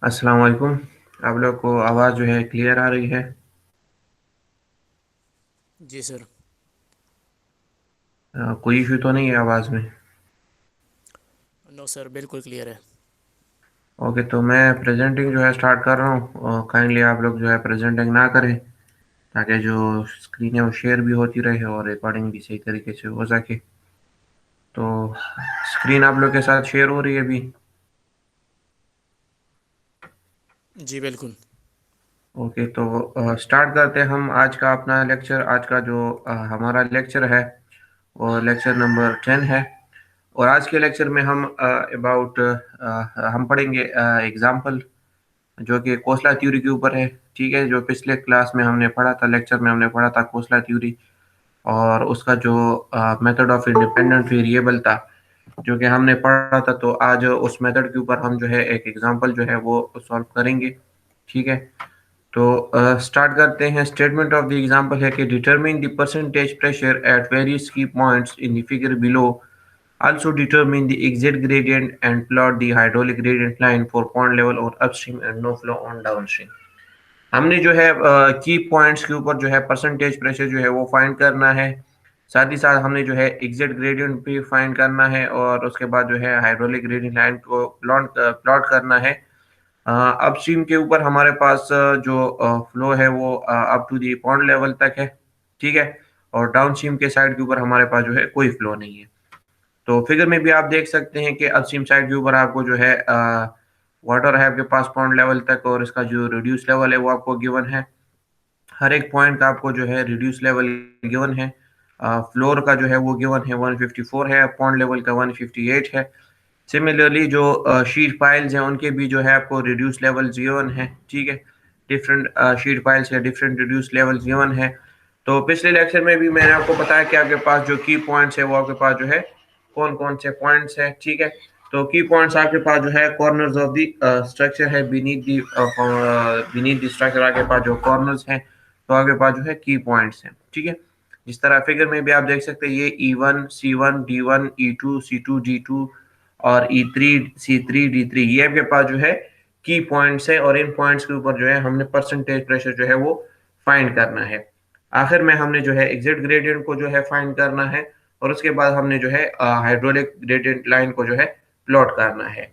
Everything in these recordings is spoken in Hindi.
अस्सलाम वालेकुम। आप लोग को आवाज़ जो है क्लियर आ रही है? जी सर। कोई इशू तो नहीं है आवाज़ में? नो सर, बिल्कुल क्लियर है। ओके, तो मैं प्रेजेंटिंग जो है स्टार्ट कर रहा हूँ। काइंडली आप लोग जो है प्रेजेंटिंग ना करें, ताकि जो स्क्रीन है वो शेयर भी होती रहे और रिकॉर्डिंग भी सही तरीके से हो सके। तो स्क्रीन आप लोग के साथ शेयर हो रही है अभी? जी बिल्कुल। ओके, तो स्टार्ट करते हैं हम आज का अपना लेक्चर। आज का जो हमारा लेक्चर है वो लेक्चर नंबर 10 है। और आज के लेक्चर में हम अबाउट हम पढ़ेंगे एग्जाम्पल जो कि कोसला थ्योरी के ऊपर है। ठीक है, जो पिछले क्लास में हमने पढ़ा था, लेक्चर में हमने पढ़ा था कोसला थ्योरी और उसका जो मेथड ऑफ इंडिपेंडेंट वेरिएबल था जो कि हमने पढ़ा था। तो आज उस मेथड के ऊपर हम जो है एक एग्जांपल जो है वो सॉल्व करेंगे। ठीक है, तो स्टार्ट करते हैं। स्टेटमेंट ऑफ द एग्जांपल है कि determine the percentage pressure at various key points in the figure below, also determine the exit gradient and plot the hydraulic gradient line for pond level or upstream and no flow on downstream। हमने जो है की पॉइंट्स के ऊपर जो है परसेंटेज प्रेशर जो है वो फाइंड करना है। साथ ही साथ हमने जो है एग्जिट ग्रेडियंट भी फाइंड करना है और उसके बाद जो है हाइड्रोलिक ग्रेडियंट लाइन को प्लॉट करना है। अपस्ट्रीम के ऊपर हमारे पास जो फ्लो है वो up to the pond level तक है। ठीक है, और डाउनस्ट्रीम के साइड के ऊपर हमारे पास जो है कोई फ्लो नहीं है। तो फिगर में भी आप देख सकते हैं कि अपस्ट्रीम साइड के ऊपर आपको जो है वाटर है आपके पास पॉन्ड लेवल तक, और इसका जो रिड्यूस लेवल है वो आपको गिवन है। हर एक पॉइंट का आपको जो है रिड्यूस लेवल गिवन है। फ्लोर का जो है वो गिवन है 154 है, पॉन्ड लेवल का 158 है। सिमिलरली जो शीट पाइल्स हैं उनके भी जो है आपको रिड्यूस लेवल गिवन है। ठीक है, डिफरेंट शीट पाइल्स है, डिफरेंट रिड्यूस लेवल गिवन है। तो पिछले लेक्चर में भी मैंने आपको बताया कि आपके पास जो की पॉइंट्स है वो आपके पास जो है कौन कौन से पॉइंट्स है। ठीक है, तो की पॉइंट्स आपके पास जो है कॉर्नर्स ऑफ द स्ट्रक्चर है, बीनीथ द स्ट्रक्चर आपके पास जो कॉर्नर्स हैं, तो आपके पास जो है की पॉइंट्स हैं। ठीक है, जिस तरह फिगर में भी आप देख सकते हैं ये E1 C1 D1 E2 C2 D2 और E3 C3 D3, ये आपके पास जो है की पॉइंट्स है और इन पॉइंट्स के ऊपर जो है हमने परसेंटेज प्रेशर जो है वो फाइंड करना है। आखिर में हमने जो है एग्जिट ग्रेडियंट को जो है फाइंड करना है और उसके बाद हमने जो है हाइड्रोलिक ग्रेडियंट लाइन को जो है प्लॉट करना है।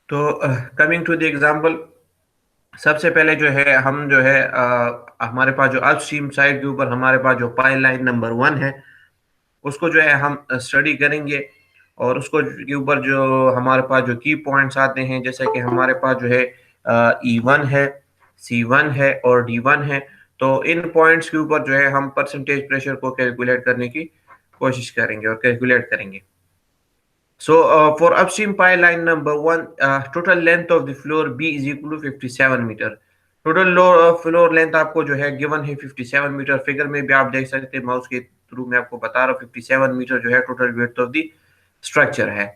तो कमिंग टू द एग्जांपल, सबसे पहले जो है हम जो है हमारे पास जो अपस्ट्रीम साइड के ऊपर हमारे पास जो पाइल लाइन नंबर 1 है उसको जो है हम स्टडी करेंगे। और उसको के ऊपर जो हमारे पास जो की पॉइंट्स आते हैं, जैसे कि हमारे पास जो है E1 है, C1 है और D1 है। तो इन पॉइंट्स के ऊपर जो है हम परसेंटेज प्रेशर को कैलकुलेट करने की कोशिश करेंगे और कैलकुलेट करेंगे। So for upstream pile line number 1, total length of the floor B is equal to 57 metre. Total floor length आपको जो है गिवन है 57 मीटर। फिगर में भी आप देख सकते हैं, माउस के थ्रू मैं आपको बता रहा हूँ 57 मीटर जो है total width of the structure है।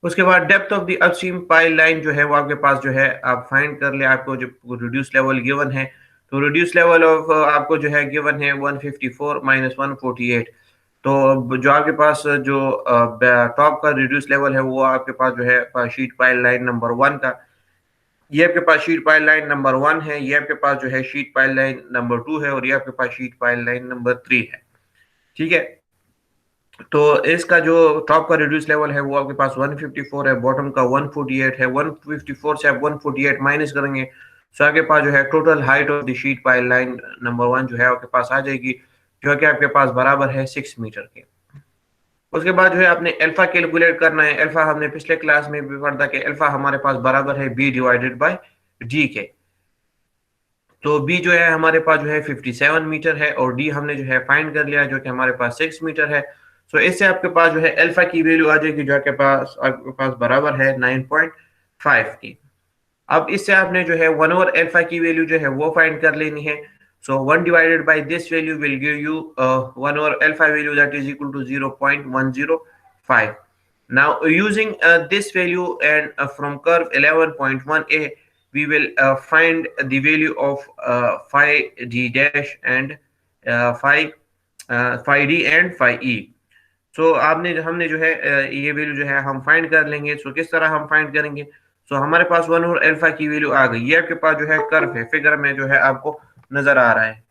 उसके बाद depth of the upstream pile line जो है वो आपके पास जो है आप फाइंड कर ले। आपको जो रिड्यूस लेवल गिवन है, तो रिड्यूस लेवल ऑफ आपको जो है गिवन है 154 माइनस 148। तो जो आपके पास जो टॉप का रिड्यूस लेवल है वो आपके पास जो है शीट पाइल लाइन नंबर 1 का, ये आपके पास शीट पाइल लाइन नंबर 1 है। ये आपके पास जो है शीट पाइल लाइन नंबर 2 है और ये आपके पास शीट पाइल लाइन नंबर 3 है। ठीक है, तो इसका जो टॉप का रिड्यूस लेवल है वो आपके पास 154 है, बॉटम का 148 है। 154 से आप 148 माइनस करेंगे तो आपके पास जो है total height of the sheet pile line number 1 जो है आपके पास आ जाएगी, जो कि आपके पास बराबर है 6 मीटर के। उसके बाद जो है आपने अल्फा कैलकुलेट करना है। अल्फा हमने पिछले क्लास में भी पढ़ा था कि अल्फा हमारे पास बराबर है बी डिवाइडेड बाय डी के। तो बी जो है हमारे पास जो है 57 मीटर है और डी हमने जो है फाइंड कर लिया जो कि हमारे पास 6 मीटर है। सो इससे आपके पास जो है अल्फा की वैल्यू आ जाएगी जो आपके पास बराबर है 9.5 की। अब इससे आपने जो है 1 ओवर अल्फा की वैल्यू जो है वो फाइंड कर लेनी है। So 1 divided by this value will give you 1 over alpha value that is equal to 0.105। Now using this value and from curve 11.1a, we will find the value of phi d dash and phi d and phi e। सो आपने हमने जो है ये वैल्यू जो है हम फाइंड कर लेंगे। सो किस तरह हम फाइंड करेंगे? सो हमारे पास 1 और अल्फा की वैल्यू आ गई। ये आपके पास जो है कर्व है, फिगर में जो है आपको नजर आ रहा है।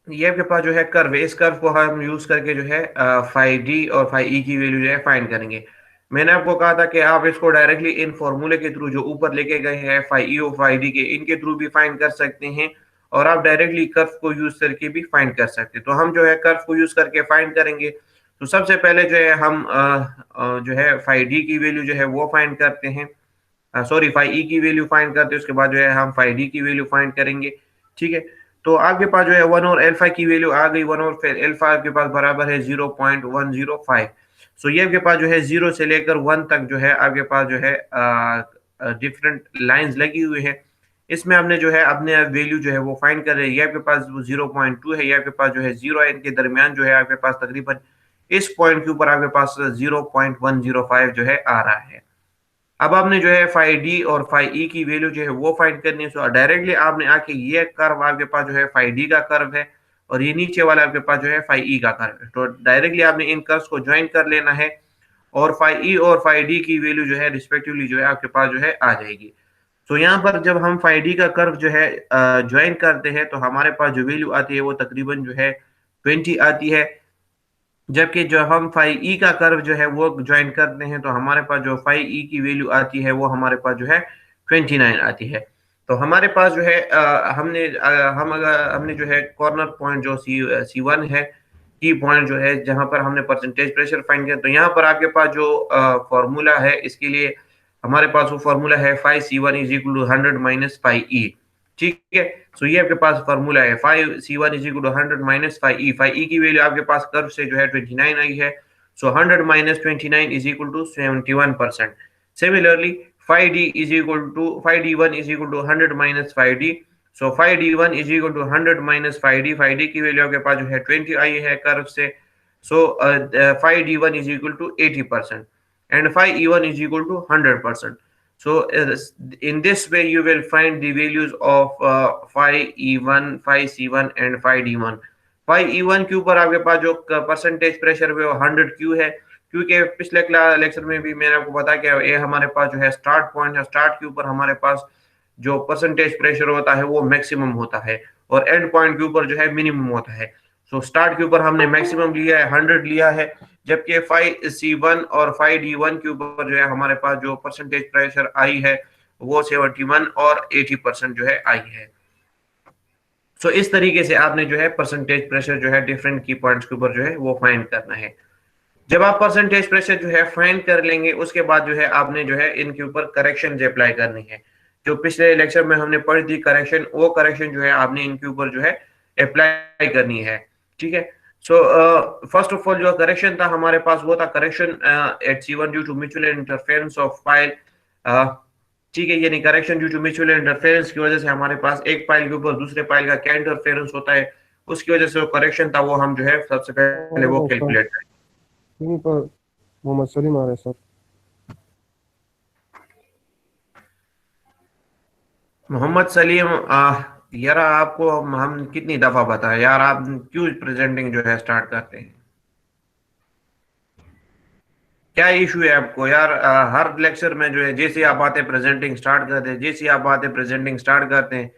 ये आपके पास जो है कर्व है, इस कर्व को हम यूज करके जो है फाइव डी और फाइव ई की वैल्यू जो है फाइंड करेंगे। मैंने आपको कहा था कि आप इसको डायरेक्टली इन फॉर्मूले के थ्रू जो ऊपर लेके गए हैं फाइव ई और फाइव डी के, इनके थ्रू भी फाइंड कर सकते हैं, और आप डायरेक्टली कर्व को यूज करके भी फाइंड कर सकते हैं। तो हम जो है कर्व को यूज करके फाइंड करेंगे। तो सबसे पहले जो है हम जो है फाइव डी की वैल्यू जो है वो फाइंड करते हैं, सॉरी फाइव ई की वैल्यू फाइंड करते हैं। उसके बाद जो है हम फाइव डी की वैल्यू फाइंड करेंगे। ठीक है, तो आपके पास जो है 1 और अल्फा की वैल्यू आ गई। 1 और फिर अल्फा आपके पास बराबर है 0.105। सो ये आपके पास जो है 0 से लेकर 1 तक जो है आपके पास जो है डिफरेंट लाइंस लगी हुई है। इसमें आपने जो है अपने वैल्यू जो है वो फाइंड कर रहे हैं। ये आपके पास 0.2 है, ये आपके पास जो है 0 है, इनके दरमियान जो है आपके पास तकरीबन इस पॉइंट के ऊपर आपके पास 0.105 जो है आ रहा है। अब आपने जो है फाइव डी और फाइव ई की वैल्यू जो है वो फाइंड करनी है। सो डायरेक्टली आपने आके ये कर्व आपके पास जो है फाइव डी का कर्व है, और ये नीचे वाला आपके पास जो है फाइव ई का कर्व है। तो डायरेक्टली आपने इन कर्व्स को ज्वाइन कर लेना है, और फाइव ई और फाइव डी की वैल्यू जो है रिस्पेक्टिवली जो है आपके पास जो है आ जाएगी। तो यहाँ पर जब हम फाइव डी का कर्व जो है ज्वाइन करते हैं, तो हमारे पास जो वैल्यू आती है वो तकरीबन जो है 20 आती है। जबकि जो हम फाइव ई का कर्व जो है वो ज्वाइन करते हैं, तो हमारे पास जो फाइव ई की वैल्यू आती है वो हमारे पास जो है 29 आती है। तो हमारे पास जो है हम अगर हमने जो है कॉर्नर पॉइंट जो सी वन है, की पॉइंट जो है जहां पर हमने परसेंटेज प्रेशर फाइंड किया, तो यहाँ पर आपके पास जो फॉर्मूला है इसके लिए हमारे पास वो फॉर्मूला है 5C1 = 100 - 5E। ठीक है, सो ये आपके पास फॉर्मूला है 5C1 = 100 - 5E। 5E की वैल्यू आपके पास कर्व से जो है 29 आई है। सो 100 - 29 = 71%। Similarly 5D1 = 100 - 5D। सो 5D1 = 100 - 5D। 5D की वैल्यू आपके पास जो है 20 आई है कर्व से। सो 5D1 = 80%, and 5E1 = 100%. So in this way you will find the values of 5E1, 5C1 and 5D1। 5E1 के ऊपर आपके पास जो परसेंटेज प्रेशर है वो 100 क्यू है, क्योंकि पिछले लेक्चर में भी मैंने आपको बताया कि ये हमारे पास जो है स्टार्ट पॉइंट है। स्टार्ट के ऊपर हमारे पास जो परसेंटेज प्रेशर होता है वो मैक्सिमम होता है, और एंड पॉइंट के ऊपर जो है मिनिमम होता है। सो स्टार्ट के ऊपर हमने मैक्सिमम लिया है, 100 लिया है, जबकि 5C1 और 5D1 के ऊपर जो है हमारे पास जो परसेंटेज प्रेशर आई है वो 71 और 80% जो है आई है। सो इस तरीके से आपने जो है परसेंटेज प्रेशर जो है डिफरेंट की पॉइंट्स के ऊपर जो है वो फाइंड करना है। जब आप परसेंटेज प्रेशर जो है फाइंड कर लेंगे, उसके बाद जो है आपने जो है इनके ऊपर करेक्शन अप्लाई करनी है। जो पिछले लेक्चर में हमने पढ़ी थी करेक्शन, वो करेक्शन जो है आपने इनके ऊपर जो है अप्लाई करनी है। ठीक है, सो फर्स्ट ऑफ ऑल जो करेक्शन था हमारे पास वो था correction at C1 due to mutual interference of pile. ठीक है, यानी correction due to mutual interference की वजह से हमारे पास एक पाइल के ऊपर दूसरे पाइल का क्या इंटरफेरेंस होता है, उसकी वजह से जो करेक्शन था वो हम जो है सबसे पहले वो वालेकुम सलाम। कैलकुलेट करें। यहीं पर मोहम्मद सलीम आ रहे सर। मोहम्मद सलीम, यार आपको हम कितनी दफा बताएं यार, आप क्यों प्रेजेंटिंग जो है स्टार्ट करते हैं? क्या इशू है आपको यार? हर लेक्चर में जो है जैसे आप आते प्रेजेंटिंग स्टार्ट करते हैं, जैसे आप आते प्रेजेंटिंग स्टार्ट करते हैं।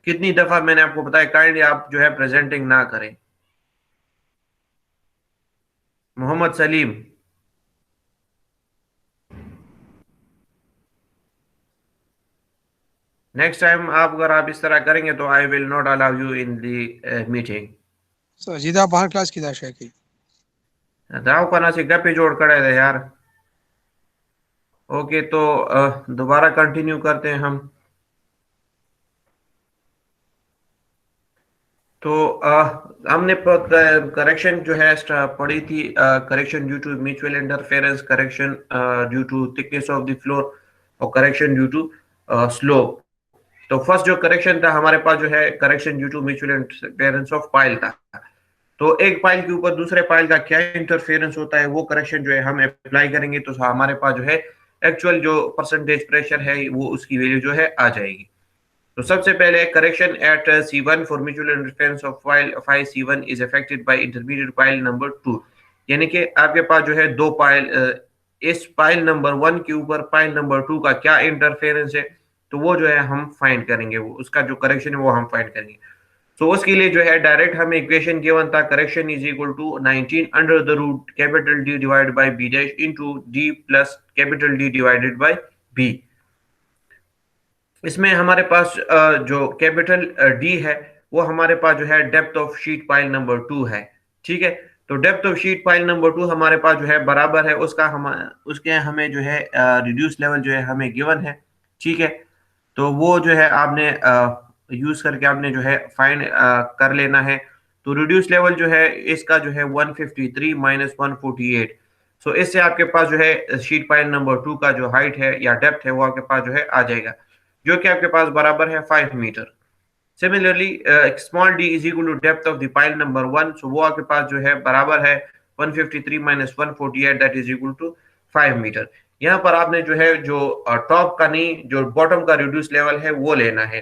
कितनी दफा मैंने आपको बताया काइंडली आप जो है प्रेजेंटिंग ना करें। मोहम्मद सलीम, नेक्स्ट टाइम आप अगर आप इस तरह करेंगे तो I will not allow you in the meeting. Sir जीदा बाहर क्लास की दाशा की दाव करना से गप्पे जोड़ करे थे यार। ओके, तो दोबारा कंटिन्यू करते हैं हम। तो हमने करेक्शन जो है पढ़ी थी, correction due to mutual interference, correction due to thickness of the floor, और करेक्शन ड्यू टू स्लोप। तो फर्स्ट जो करेक्शन था हमारे पास जो है correction due to mutual interference of pile था। तो एक पाइल के ऊपर दूसरे पाइल का क्या इंटरफेरेंस होता है वो करेक्शन जो है हम अप्लाई करेंगे, तो हमारे पास जो है एक्चुअल जो परसेंटेज प्रेशर है वो उसकी वैल्यू जो है आ जाएगी। तो सबसे पहले correction at C1 for mutual interference of file C1 is affected by intermediate pile number 2, यानी कि आपके पास जो है दो पाइल, इस पाइल नंबर 1 के ऊपर पाइल नंबर 2 का क्या इंटरफेरेंस है, तो वो जो है हम फाइंड करेंगे, वो उसका जो करेक्शन है वो हम फाइंड करेंगे। तो उसके लिए जो है डायरेक्ट हमें इक्वेशन गिवन था, correction is equal to 19 under the root capital D divided by B dash into D plus capital D divided by B। इसमें हमारे पास जो कैपिटल D है वो हमारे पास जो है depth of sheet pile number 2 है, ठीक है। तो depth of sheet pile number 2 हमारे पास जो है बराबर है उसका, हम उसके हमें जो है रिड्यूस लेवल जो है हमें गिवन है, ठीक है। तो वो जो है आपने यूज करके आपने जो है फाइंड कर लेना है। तो रिड्यूस लेवल जो है इसका जो है 153 माइनस 148, सो इससे आपके पास जो है शीट पाइल नंबर 2 का जो हाइट है या डेप्थ है वो आपके पास जो है आ जाएगा, जो कि आपके पास बराबर है 5 metre. Similarly small d is equal to depth of the pile number 1, so वो आपके पास जो है बराबर है 153 minus 148 that is equal to 5 metre. यहाँ पर आपने जो है जो टॉप का नहीं, जो बॉटम का रिड्यूस लेवल है वो लेना है,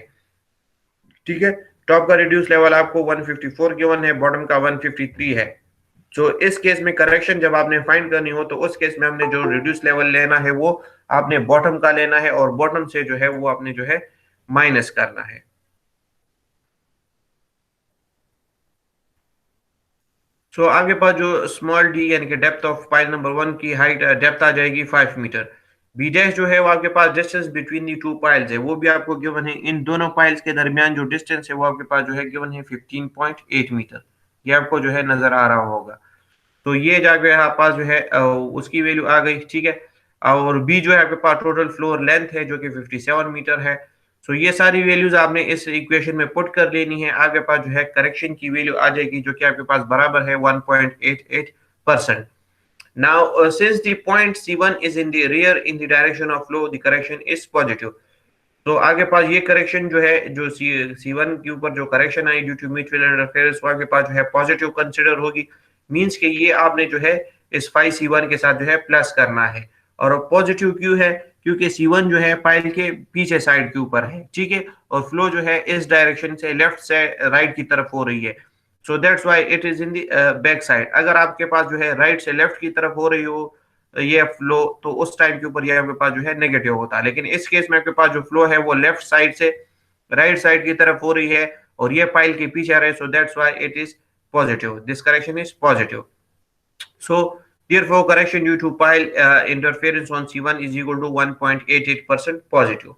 ठीक है। टॉप का रिड्यूस लेवल आपको 154 गिवन है, बॉटम का 153 है। तो इस केस में करेक्शन जब आपने फाइंड करनी हो तो उस केस में हमने जो रिड्यूस लेवल लेना है वो आपने बॉटम का लेना है और बॉटम से जो है वो आपने जो है माइनस करना है। सो आपके पास जो स्मॉल d यानी कि डेप्थ ऑफ पाइल नंबर 1 की हाइट डेप्थ आ जाएगी 5 मीटर। b डैश जो है वो आपके पास distance between the two piles है, वो भी आपको गिवन है। इन दोनों पाइल्स के दरमियान जो डिस्टेंस है वो आपके पास जो है गिवन है 15.8 मीटर, ये आपको जो है नजर आ रहा होगा। तो ये जाके आपके पास जो है उसकी वैल्यू आ गई, ठीक है। और बी जो है आपके पास टोटल फ्लोर लेंथ है जो कि 57 मीटर है। सो ये सारी वैल्यूज आपने इस इक्वेशन में पुट कर लेनी है, आपके पास जो है करेक्शन की वैल्यू आ जाएगी जो कि आपके पास बराबर है 1.88%। Now since the point C1 is in the rear in the direction of flow the correction is positive. तो आगे पास ये करेक्शन जो है जो C1 के ऊपर जो करेक्शन आई ड्यू टू म्यूचुअल इंटरफेरेंस वो आपके पास जो है पॉजिटिव कंसीडर होगी, मींस कि ये आपने जो है इस फाई C1 के साथ जो है प्लस करना है। और पॉजिटिव क्यों है, क्योंकि C1 जो है पाइल के पीछे साइड के ऊपर है, ठीक है, और फ्लो जो है इस डायरेक्शन से लेफ्ट से राइट की तरफ हो रही है। So that's why it is in the back side. अगर आपके पास जो है राइट से लेफ्ट की तरफ हो रही हो ये फ्लो, तो उस टाइम के ऊपर ये आपके पास जो है नेगेटिव होता है। लेकिन इस केस में आपके पास जो फ्लो है वो लेफ्ट साइड से राइट साइड की तरफ हो रही है और ये पाइल के पीछे आ रहा है, so that's why it is positive, this correction is positive. So therefore correction due to pile interference on C1 is equal to 1.88% positive।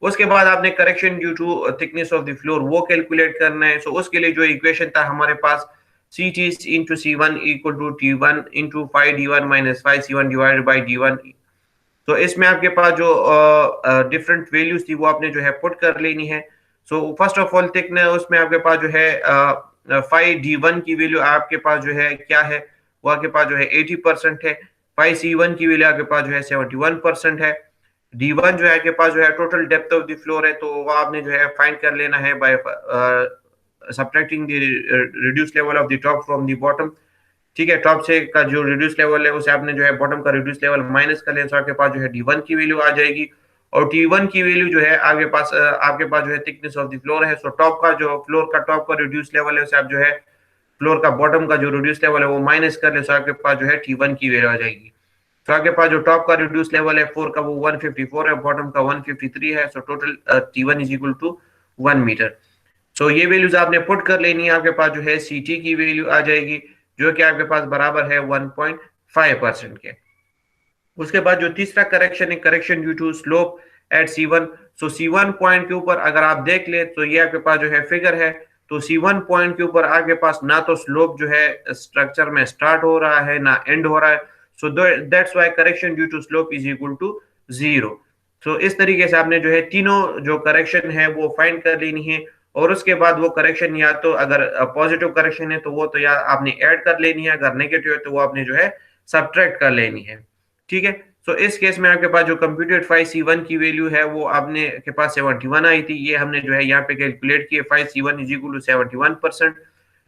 उसके बाद आपने correction due to thickness of the floor वो कैलकुलेट करना है। सो उसके लिए जो इक्वेशन था हमारे पास CT into C1 equal to T1 into 5D1 minus 5C1 divided by D1। तो इसमें आपके पास जो डिफरेंट वैल्यूज थी वो आपने जो है पुट कर लेनी है। So first of all thickness उसमें आपके पास जो है 5D1 की वैल्यू आपके पास जो है क्या है, वो आपके पास जो है 80% है। 5C1 की वैल्यू आपके पास जो है 71% है। D1 जो है आपके पास जो है total depth of the floor है, तो वो आपने जो है फाइंड कर लेना है by subtracting the reduce level of the top from the bottom, ठीक है। टॉप से का जो रिड्यूस लेवल है उसे आपने जो है बॉटम का रिड्यूस लेवल माइनस कर लेना, तो आपके पास जो है D1 की वैल्यू आ जाएगी। और T1 की वैल्यू जो है आपके पास जो है थिकनेस ऑफ द फ्लोर है। सो टॉप का जो फ्लोर का टॉप का रिड्यूस लेवल है उसे आप जो है फ्लोर का बॉटम का जो रिड्यूस लेवल है वो माइनस कर ले, तो आपके पास जो है T1 की वैल्यू आ जाएगी। तो आपके पास जो टॉप का रिड्यूस लेवल है 4 का वो 154 है, बॉटम का 153 है। So total T1 is equal to 1 metre. So ये वैल्यूज आपने पुट कर लेनी है, आपके पास जो है CT की वैल्यू आ जाएगी जो कि आपके पास बराबर है 1.5% के। उसके बाद जो तीसरा करेक्शन है correction due to slope at C1। So C1 point के ऊपर अगर आप देख ले तो ये आपके पास जो है फिगर है, तो C1 पॉइंट के ऊपर आपके पास ना तो स्लोप जो है स्ट्रक्चर में स्टार्ट हो रहा है ना एंड हो रहा है। So that's why correction due to slope is equal to 0। So इस तरीके से आपने जो है तीनों जो करेक्शन है वो फाइंड कर लेनी है। और उसके बाद वो करेक्शन या तो अगर पॉजिटिव करेक्शन है तो वो तो या आपने ऐड कर लेनी है, अगर नेगेटिव है तो वो आपने जो है सब्ट्रैक्ट कर लेनी है, ठीक है। सो इस केस में आपके पास जो कंप्यूटेड 5C1 की वैल्यू है वो आपने के पास 71 आई थी, ये हमने जो है यहाँ पे कैलकुलेट किए 5C1 इज इक्वल टू 71%।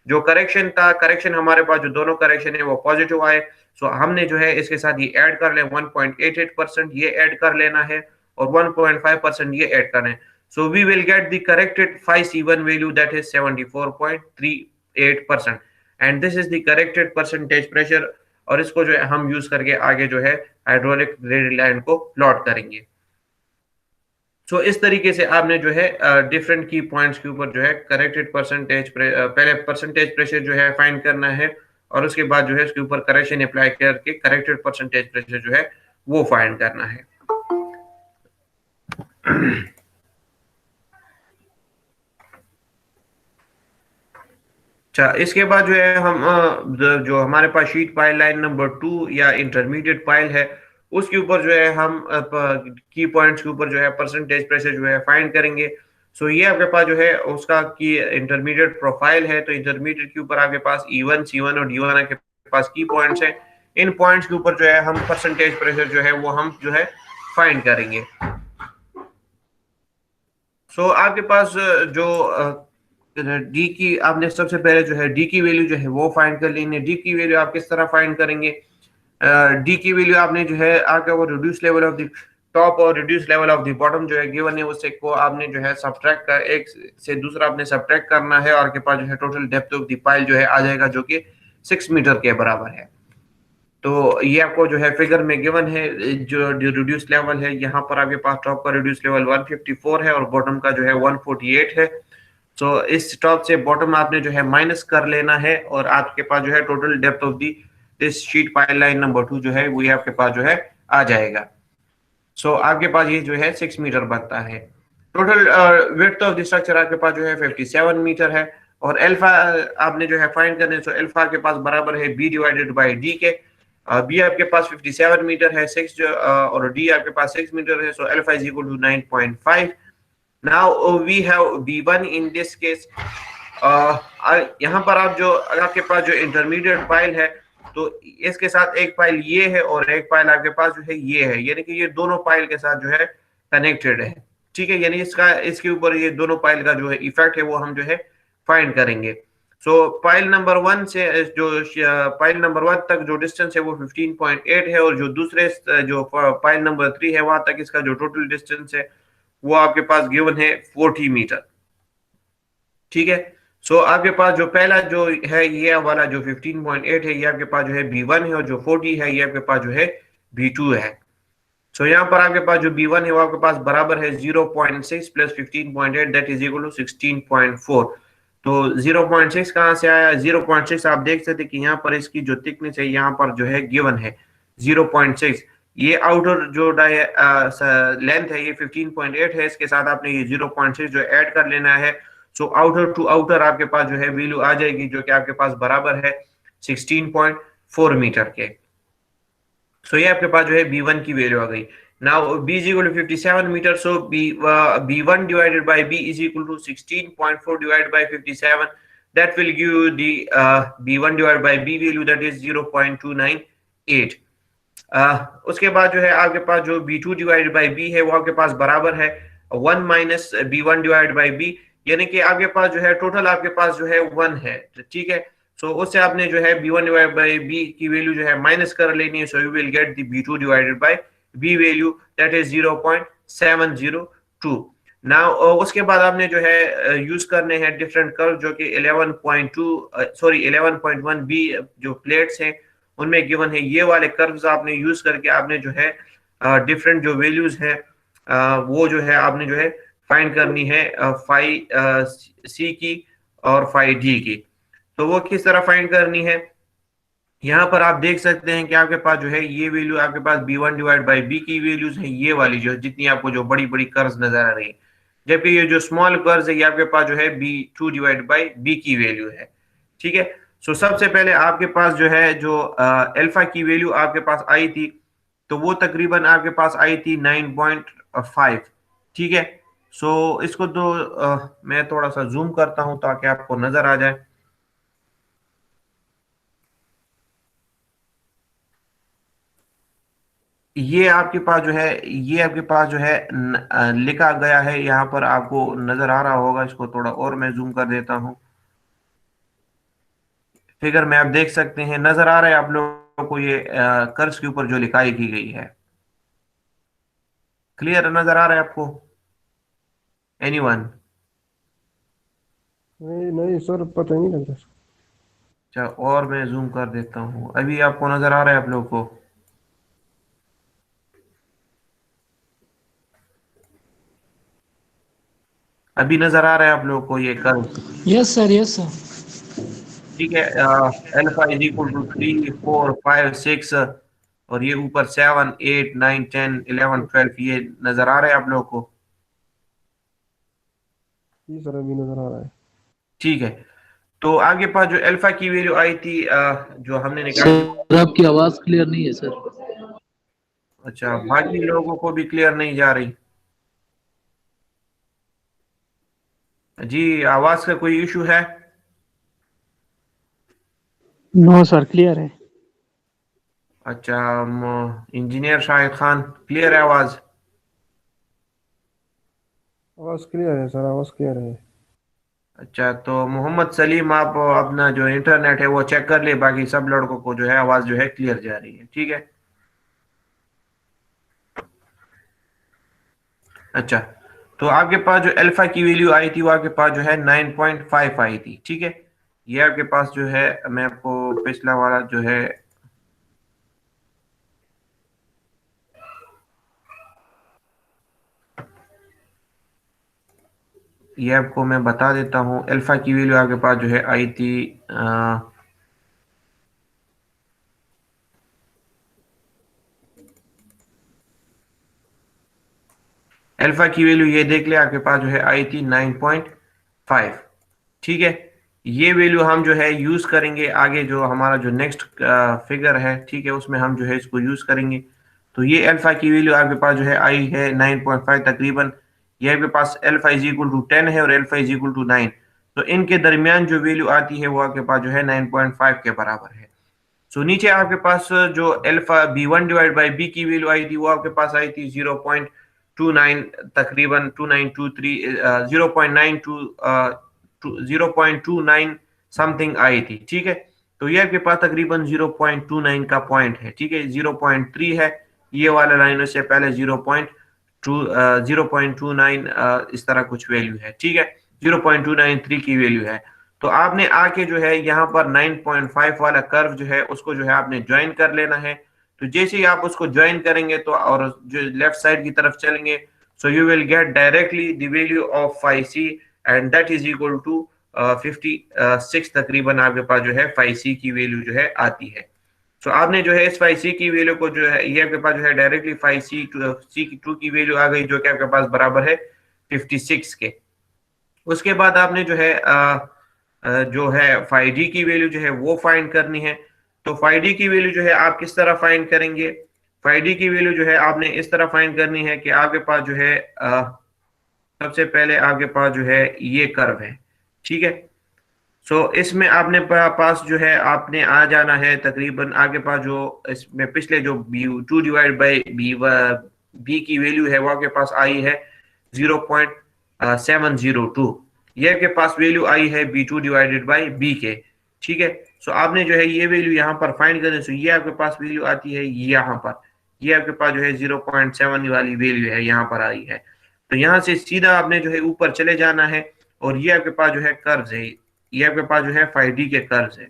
जो करेक्शन था, करेक्शन हमारे पास जो दोनों करेक्शन है वो पॉजिटिव आए। सो हमने जो है इसके साथ ये ऐड कर ले 1.88% ये ऐड कर लेना है और 1.5% ये ऐड करना है। So we will get the corrected phi C1 value, that is 74.38%, and this is the corrected percentage pressure। और इसको जो है हम यूज करके आगे जो है हाइड्रोलिक रेडियल लाइन को प्लॉट करेंगे। सो इस तरीके से आपने जो है डिफरेंट की पॉइंट्स के ऊपर जो है करेक्टेड परसेंटेज पहले परसेंटेज प्रेशर जो है फाइंड करना है, और उसके बाद जो है इसके ऊपर करेक्शन अप्लाई करके करेक्टेड परसेंटेज प्रेशर जो है वो फाइंड करना है। अच्छा, इसके बाद जो है हम जो हमारे पास शीट पाइल लाइन नंबर 2 या इंटरमीडिएट पाइल है, उसके ऊपर जो है हम की पॉइंट्स के ऊपर जो है परसेंटेज प्रेशर जो है फाइंड करेंगे। सो ये आपके पास जो है उसका की इंटरमीडिएट प्रोफाइल है, तो इंटरमीडिएट के ऊपर आपके पास E1, C1 और D1 के पास की पॉइंट्स हैं। इन पॉइंट्स के ऊपर जो है हम परसेंटेज प्रेशर जो है वो हम जो है फाइंड करेंगे। सो आपके पास जो डी की आपने सबसे पहले जो है डी की वैल्यू जो है वो फाइंड कर लेनी है। डी की वैल्यू आप किस तरह फाइंड करेंगे? डी की वैल्यू आपने जो है आपका वो reduce level of the top और reduce level of the bottom जो है गिवन है, उससे को आपने जो है सब्ट्रैक्ट कर एक से दूसरा आपने सब्ट्रैक्ट करना है, और आपके पास जो है total depth of the pile जो है आ जाएगा जो कि 6 मीटर के बराबर है। तो ये आपको जो है फिगर में गिवन है। जो रिड्यूस लेवल है यहाँ पर आपके पास टॉप का रिड्यूस लेवल 154 है और बॉटम का जो है 148 है। तो इस टॉप से बॉटम आपने जो है माइनस कर लेना है, और आपके पास जो है total depth of the this sheet pile line number 2 जो है वो ये आपके पास जो है आ जाएगा। सो आपके पास ये जो है 6 मीटर बनता है। Total width of the structure आपके पास जो है 57 मीटर है, और अल्फा आपने जो है फाइंड करने, सो अल्फा के पास बराबर है बी डिवाइडेड बाय डी के। बी आपके पास 57 मीटर है, 6 जो और डी आपके पास 6 मीटर है, so alpha is equal to 9.5। Now we have B1 in this case. यहाँ पर आप जो आपके पास जो इंटरमीडिएट पाइल है, तो इसके साथ एक पाइल ये है और एक पाइल आपके पास जो है ये है, यानी कि ये दोनों पाइल के साथ जो है कनेक्टेड है। ठीक है, यानी इसका इसके ऊपर ये दोनों पाइल का जो है इफेक्ट है वो हम जो है फाइंड करेंगे। सो पाइल नंबर 1 से जो पाइल नंबर 1 तक जो डिस्टेंस है वो 15.8 है, और जो दूसरे जो पाइल नंबर 3 है वहां तक इसका जो टोटल डिस्टेंस है वो आपके पास गिवन है 40 मीटर। ठीक है, सो आपके पास जो पहला जो है ये वाला जो 15.8 है ये आपके पास जो है B1 है, और जो 40 है ये आपके पास जो है B2 है। सो यहाँ पर आपके पास जो B1 है वो आपके पास बराबर है 0.6 plus 15.8 that is equal to 16.4। तो 0.6 कहाँ से आया? 0.6 आप देख सकते कि यहाँ पर इसकी जो थिकनेस है यहाँ पर जो है गिवन है 0.6। ये आउटर जो लेंथ है ये 15.8 है, इसके साथ आपने ये 0.6 जो ऐड कर लेना है। सो आउटर टू आउटर आपके पास जो है वैल्यू आ जाएगी जो कि आपके पास बराबर है 16.4 मीटर के। सो ये आपके पास जो है B1 की वैल्यू आ गई। Now B is equal to 57 meter, so B1 divided by B is equal to 16.4 divided by 57, that will give you the B1 divided by B value, that is 0.298। उसके बाद जो है आपके पास जो B2 डिवाइडेड बाई B है वो आपके पास बराबर है 1 minus B1 divided by B, यानी कि आपके पास जो है टोटल आपके पास जो है 1 है। ठीक है, सो उससे आपने जो है B1 डिवाइडेड बाई B की वैल्यू जो है माइनस कर लेनी है, so you will get the B2 divided by B value, that is 0.702। Now उसके बाद आपने जो है यूज करने हैं डिफरेंट कर्व जो कि 11.1 B जो प्लेट्स हैं उनमें गिवन है। ये वाले कर्व्स आपने यूज करके आपने जो है डिफरेंट जो वैल्यूज हैं वो जो है आपने जो है फाइंड करनी है फाई सी की और फाई डी की। तो वो किस तरह फाइंड करनी है? यहाँ पर आप देख सकते हैं कि आपके पास जो है ये वैल्यू आपके पास B1 डिवाइड बाई B की वैल्यूज है, ये वाली जो जितनी आपको जो बड़ी बड़ी कर्व्स नजर आ रही है, जबकि ये जो स्मॉल कर्व्स है ये आपके पास जो है B2 डिवाइड बाई B की वैल्यू है। ठीक है, सो सबसे पहले आपके पास जो है जो अल्फा की वैल्यू आपके पास आई थी, तो वो तकरीबन आपके पास आई थी 9.5। ठीक है, सो इसको तो मैं थोड़ा सा जूम करता हूं ताकि आपको नजर आ जाए। ये आपके पास जो है ये आपके पास जो है लिखा गया है, यहाँ पर आपको नजर आ रहा होगा। इसको थोड़ा और मैं जूम कर देता हूं। फिगर में आप देख सकते हैं, नजर आ रहा है आप लोगों को ये कर्व्स के ऊपर जो लिखाई की गई है? क्लियर नजर आ रहा है आपको? एनीवन? नहीं नहीं सर, पता ही नहीं लगता। अच्छा, और मैं जूम कर देता हूँ। अभी आपको नजर आ रहा है आप लोग को? अभी नजर आ रहा है आप लोग को ये curve? Yes sir, yes sir. ठीक है। अल्फा इज इक्वल टू 3 4 5 6, और ये ऊपर 7 8 9 10 11 12, ये नजर आ रहा है आप लोग को? जी सर, अभी नजर आ रहा है। ठीक है। तो आगे पास जो अल्फा की वैल्यू आई थी, जो हमने निकाली। सर आपकी आवाज क्लियर नहीं है सर। अच्छा, बाकी लोगों को भी क्लियर नहीं जा रही? जी, आवाज का कोई इशू है? नो सर, क्लियर है। अच्छा, इंजीनियर शाहिद खान, क्लियर है आवाज? आवाज़ क्लियर है सर, आवाज़ क्लियर है। अच्छा, तो मोहम्मद सलीम, आप अपना जो इंटरनेट है वो चेक कर ले, बाकी सब लड़कों को जो है आवाज जो है क्लियर जा रही है। ठीक है। अच्छा, तो आपके पास जो अल्फा की वैल्यू आई थी वो आपके पास जो है 9.5 आई थी। ठीक है। ये आपके पास जो है, मैं आपको पिछला वाला जो है, ये आपको मैं बता देता हूँ। अल्फा की वैल्यू आपके पास जो है आई थी, अल्फा की वैल्यू ये देख ले, आपके पास जो है आई थी 9.5। ठीक है। ये वैल्यू हम जो है यूज करेंगे आगे, जो हमारा जो नेक्स्ट फिगर है, ठीक है, उसमें हम जो है इसको यूज करेंगे। तो ये अल्फा की वैल्यू आपके पास जो है आई है 9.5 तकरीबन। ये आपके पास अल्फा इज इक्वल टू 10 है और अल्फा इज इक्वल टू 9। तो इनके दरमियान जो वैल्यू आती है वो आपके पास जो है 9.5 के बराबर है। सो नीचे आपके पास जो alpha B1 divide by B की वैल्यू आई थी वो आपके पास आई थी 0.29, तकरीबन 2923, 0.92, 0.29 समथिंग आई थी। ठीक है। तो ये आपके पास तकरीबन 0.29 का पॉइंट है। ठीक है। 0.3 है ये वाला लाइन, से पहले 0.29 इस तरह कुछ वैल्यू है। ठीक है। 0.293 की वैल्यू है। तो आपने आके जो है यहाँ पर 9.5 वाला कर्व जो है उसको जो है आपने ज्वाइन कर लेना है। तो जैसे ही आप उसको ज्वाइन करेंगे तो, और जो लेफ्ट साइड की तरफ चलेंगे, so you will get directly the value of phi C, and that is equal to 56 तकरीबन आपके पास जो है फाई सी की वैल्यू जो है आती है। सो आपने जो है इस फाई सी की वैल्यू को जो है, ये आपके पास जो है डायरेक्टली फाई सी टू की वैल्यू आ गई, जो कि आपके पास बराबर है 56 के। उसके बाद आपने जो है जो है फाई डी की वैल्यू जो है वो फाइंड करनी है। तो फाई डी की वैल्यू जो है आप किस तरह फाइंड करेंगे? फाई डी की वैल्यू जो है आपने इस तरह फाइंड करनी है कि आपके पास जो है सबसे पहले आपके पास जो है ये कर्व है। ठीक है। सो इसमें आपने पास जो है आपने आ जाना है तकरीबन आपके पास जो इसमें पिछले जो B2 डिवाइड बाई बी की वैल्यू है वो आपके पास आई है 0.702। ये आपके पास वैल्यू आई है B2 डिवाइडेड बाई बी के। ठीक है। सो आपने जो है ये वैल्यू यहाँ पर फाइंड करनी। सो ये आपके पास वैल्यू आती है यहाँ पर, ये आपके पास जो है 0.7 वाली वैल्यू है यहाँ पर आई है। तो यहाँ से सीधा आपने जो है ऊपर चले जाना है, और ये आपके पास जो है कर्व्स है, ये आपके पास जो है फाई डी के कर्व्स है।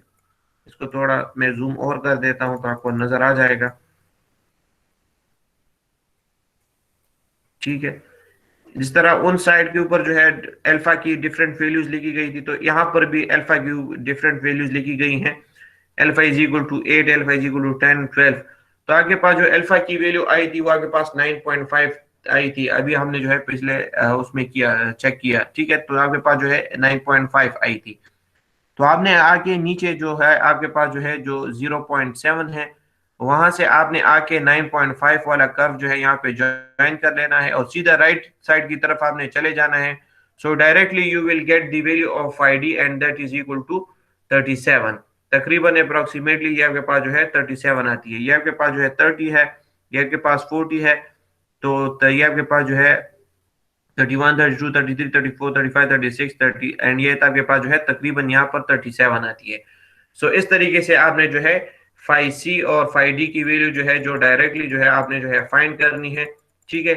इसको थोड़ा मैं जूम और कर देता हूं तो आपको नजर आ जाएगा। ठीक है। जिस तरह उन साइड के ऊपर जो है अल्फा की डिफरेंट वैल्यूज लिखी गई थी, तो यहाँ पर भी अल्फा की डिफरेंट वैल्यूज लिखी गई हैं। Alpha is equal to 8, alpha is equal to 10 12। तो आपके पास जो अल्फा की वैल्यू आई थी वो आपके पास 9.5 आई थी। अभी हमने जो है पिछले उसमें किया, चेक किया। ठीक है। तो आपके पास जो है 9.5 आई थी। तो आपने आके नीचे जो है आपके पास जो है जो 0.7 है, वहां से आपने आके 9.5 वाला कर्व जो है यहाँ पे ज्वाइन कर लेना है, और सीधा राइट साइड की तरफ आपने चले जाना है। So directly you will get the value of I D, and that is equal to 37। तकरीबन अप्रोक्सीमेटली ये आपके पास जो है 37 आती है। ये आपके पास जो है 30 है, ये आपके पास 40 है। तो ये आपके पास जो है 31 32 33 34 35 36 30, एंड ये आपके पास जो है तकरीबन यहाँ पर 37 आती है। सो इस तरीके से आपने जो है फाई सी और फाई डी की वैल्यू जो है जो डायरेक्टली जो है आपने जो है फाइंड करनी है। ठीक है।